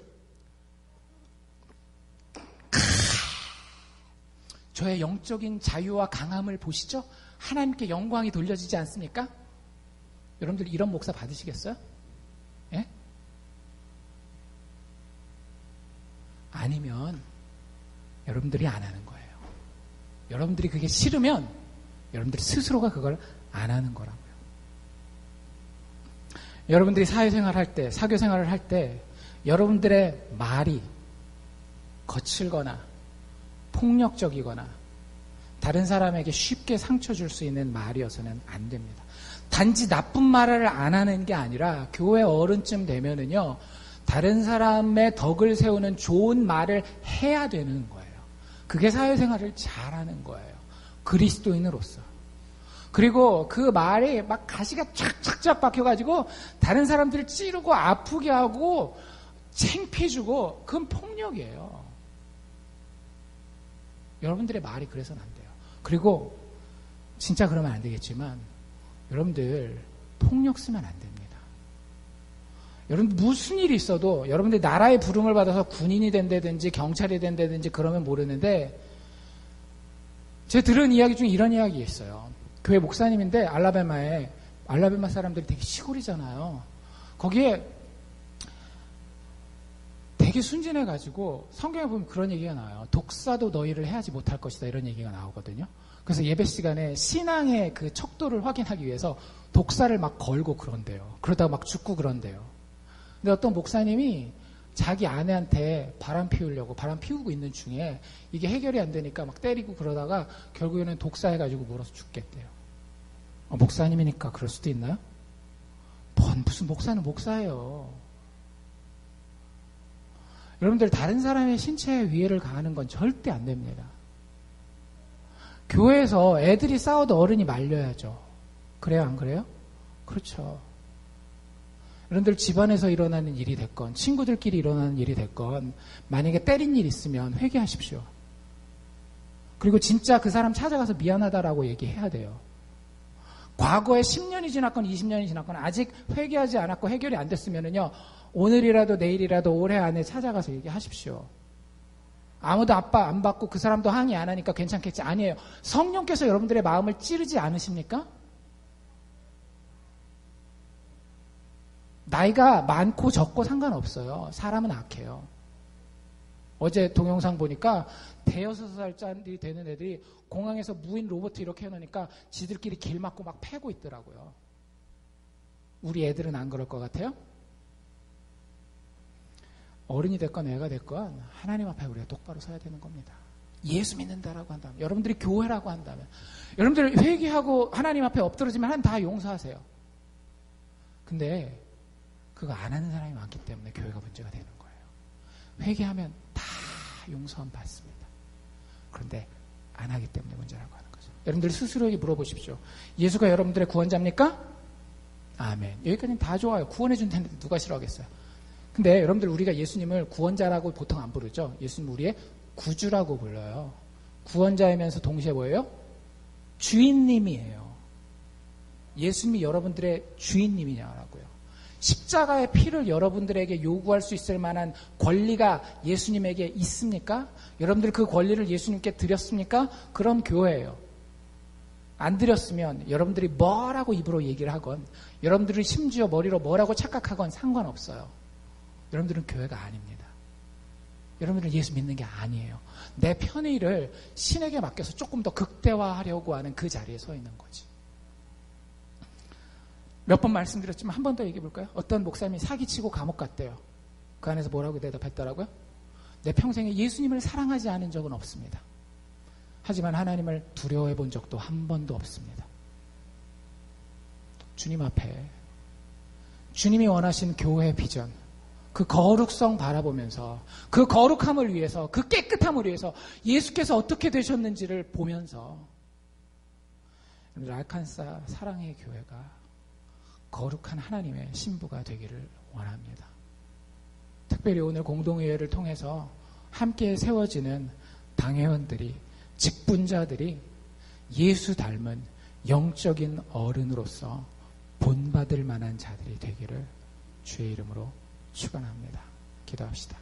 저의 영적인 자유와 강함을 보시죠? 하나님께 영광이 돌려지지 않습니까? 여러분들 이런 목사 받으시겠어요? 예? 아니면 여러분들이 안 하는 거예요. 여러분들이 그게 싫으면 여러분들이 스스로가 그걸 안 하는 거라고요. 여러분들이 사회생활 할 때, 사교생활을 할 때 여러분들의 말이 거칠거나 폭력적이거나 다른 사람에게 쉽게 상처 줄 수 있는 말이어서는 안 됩니다. 단지 나쁜 말을 안 하는 게 아니라 교회 어른쯤 되면은요, 다른 사람의 덕을 세우는 좋은 말을 해야 되는 거예요. 그게 사회생활을 잘하는 거예요. 그리스도인으로서. 그리고 그 말이 막 가시가 착착착 박혀가지고 다른 사람들을 찌르고 아프게 하고 창피해주고 그건 폭력이에요. 여러분들의 말이 그래서는 안 돼요. 그리고 진짜 그러면 안 되겠지만 여러분들 폭력 쓰면 안 됩니다. 여러분 무슨 일이 있어도 여러분들 나라의 부름을 받아서 군인이 된다든지 경찰이 된다든지 그러면 모르는데 제가 들은 이야기 중에 이런 이야기가 있어요. 교회 목사님인데 알라바마 사람들이 되게 시골이잖아요. 거기에 되게 순진해가지고 성경에 보면 그런 얘기가 나와요. 독사도 너희를 해하지 못할 것이다 이런 얘기가 나오거든요. 그래서 예배 시간에 신앙의 그 척도를 확인하기 위해서 독사를 막 걸고 그런대요. 그러다가 막 죽고 그런대요. 근데 어떤 목사님이 자기 아내한테 바람 피우고 있는 중에 이게 해결이 안 되니까 막 때리고 그러다가 결국에는 독사해가지고 물어서 죽겠대요. 목사님이니까 그럴 수도 있나요? 무슨 목사는 목사예요. 여러분들 다른 사람의 신체에 위해를 가하는 건 절대 안 됩니다. 교회에서 애들이 싸워도 어른이 말려야죠. 그래요, 안 그래요? 그렇죠. 여러분들 집안에서 일어나는 일이 됐건 친구들끼리 일어나는 일이 됐건 만약에 때린 일 있으면 회개하십시오. 그리고 진짜 그 사람 찾아가서 미안하다라고 얘기해야 돼요. 과거에 10년이 지났건 20년이 지났건 아직 회개하지 않았고 해결이 안 됐으면은요, 오늘이라도 내일이라도 올해 안에 찾아가서 얘기하십시오. 아무도 아빠 안 받고 그 사람도 항의 안 하니까 괜찮겠지. 아니에요. 성령께서 여러분들의 마음을 찌르지 않으십니까? 나이가 많고 적고 상관없어요. 사람은 악해요. 어제 동영상 보니까 대여섯 살짜리 되는 애들이 공항에서 무인 로봇 이렇게 해놓으니까 지들끼리 길 막고 막 패고 있더라고요. 우리 애들은 안 그럴 것 같아요? 어른이 됐건 애가 됐건 하나님 앞에 우리가 똑바로 서야 되는 겁니다. 예수 믿는다라고 한다면, 여러분들이 교회라고 한다면, 여러분들 회개하고 하나님 앞에 엎드러지면 하나님 다 용서하세요. 근데 그거 안 하는 사람이 많기 때문에 교회가 문제가 되는 거예요. 회개하면 다 용서함 받습니다. 그런데 안 하기 때문에 문제라고 하는 거죠. 여러분들 스스로에게 물어보십시오. 예수가 여러분들의 구원자입니까? 아멘. 여기까지는 다 좋아요. 구원해 준 텐데 누가 싫어하겠어요. 근데 여러분들 우리가 예수님을 구원자라고 보통 안 부르죠. 예수님 우리의 구주라고 불러요. 구원자이면서 동시에 뭐예요? 주인님이에요. 예수님이 여러분들의 주인님이냐라고요. 십자가의 피를 여러분들에게 요구할 수 있을 만한 권리가 예수님에게 있습니까? 여러분들 그 권리를 예수님께 드렸습니까? 그럼 교회예요. 안 드렸으면 여러분들이 뭐라고 입으로 얘기를 하건, 여러분들이 심지어 머리로 뭐라고 착각하건 상관없어요. 여러분들은 교회가 아닙니다. 여러분들은 예수 믿는 게 아니에요. 내 편의를 신에게 맡겨서 조금 더 극대화하려고 하는 그 자리에 서 있는 거지. 몇 번 말씀드렸지만 한 번 더 얘기해 볼까요? 어떤 목사님이 사기치고 감옥 갔대요. 그 안에서 뭐라고 대답했더라고요? 내 평생에 예수님을 사랑하지 않은 적은 없습니다. 하지만 하나님을 두려워해 본 적도 한 번도 없습니다. 주님 앞에 주님이 원하신 교회의 비전, 그 거룩성 바라보면서 그 거룩함을 위해서, 그 깨끗함을 위해서 예수께서 어떻게 되셨는지를 보면서 알칸사 사랑의 교회가 거룩한 하나님의 신부가 되기를 원합니다. 특별히 오늘 공동의회를 통해서 함께 세워지는 당회원들이, 직분자들이 예수 닮은 영적인 어른으로서 본받을 만한 자들이 되기를 주의 이름으로 축원합니다. 기도합시다.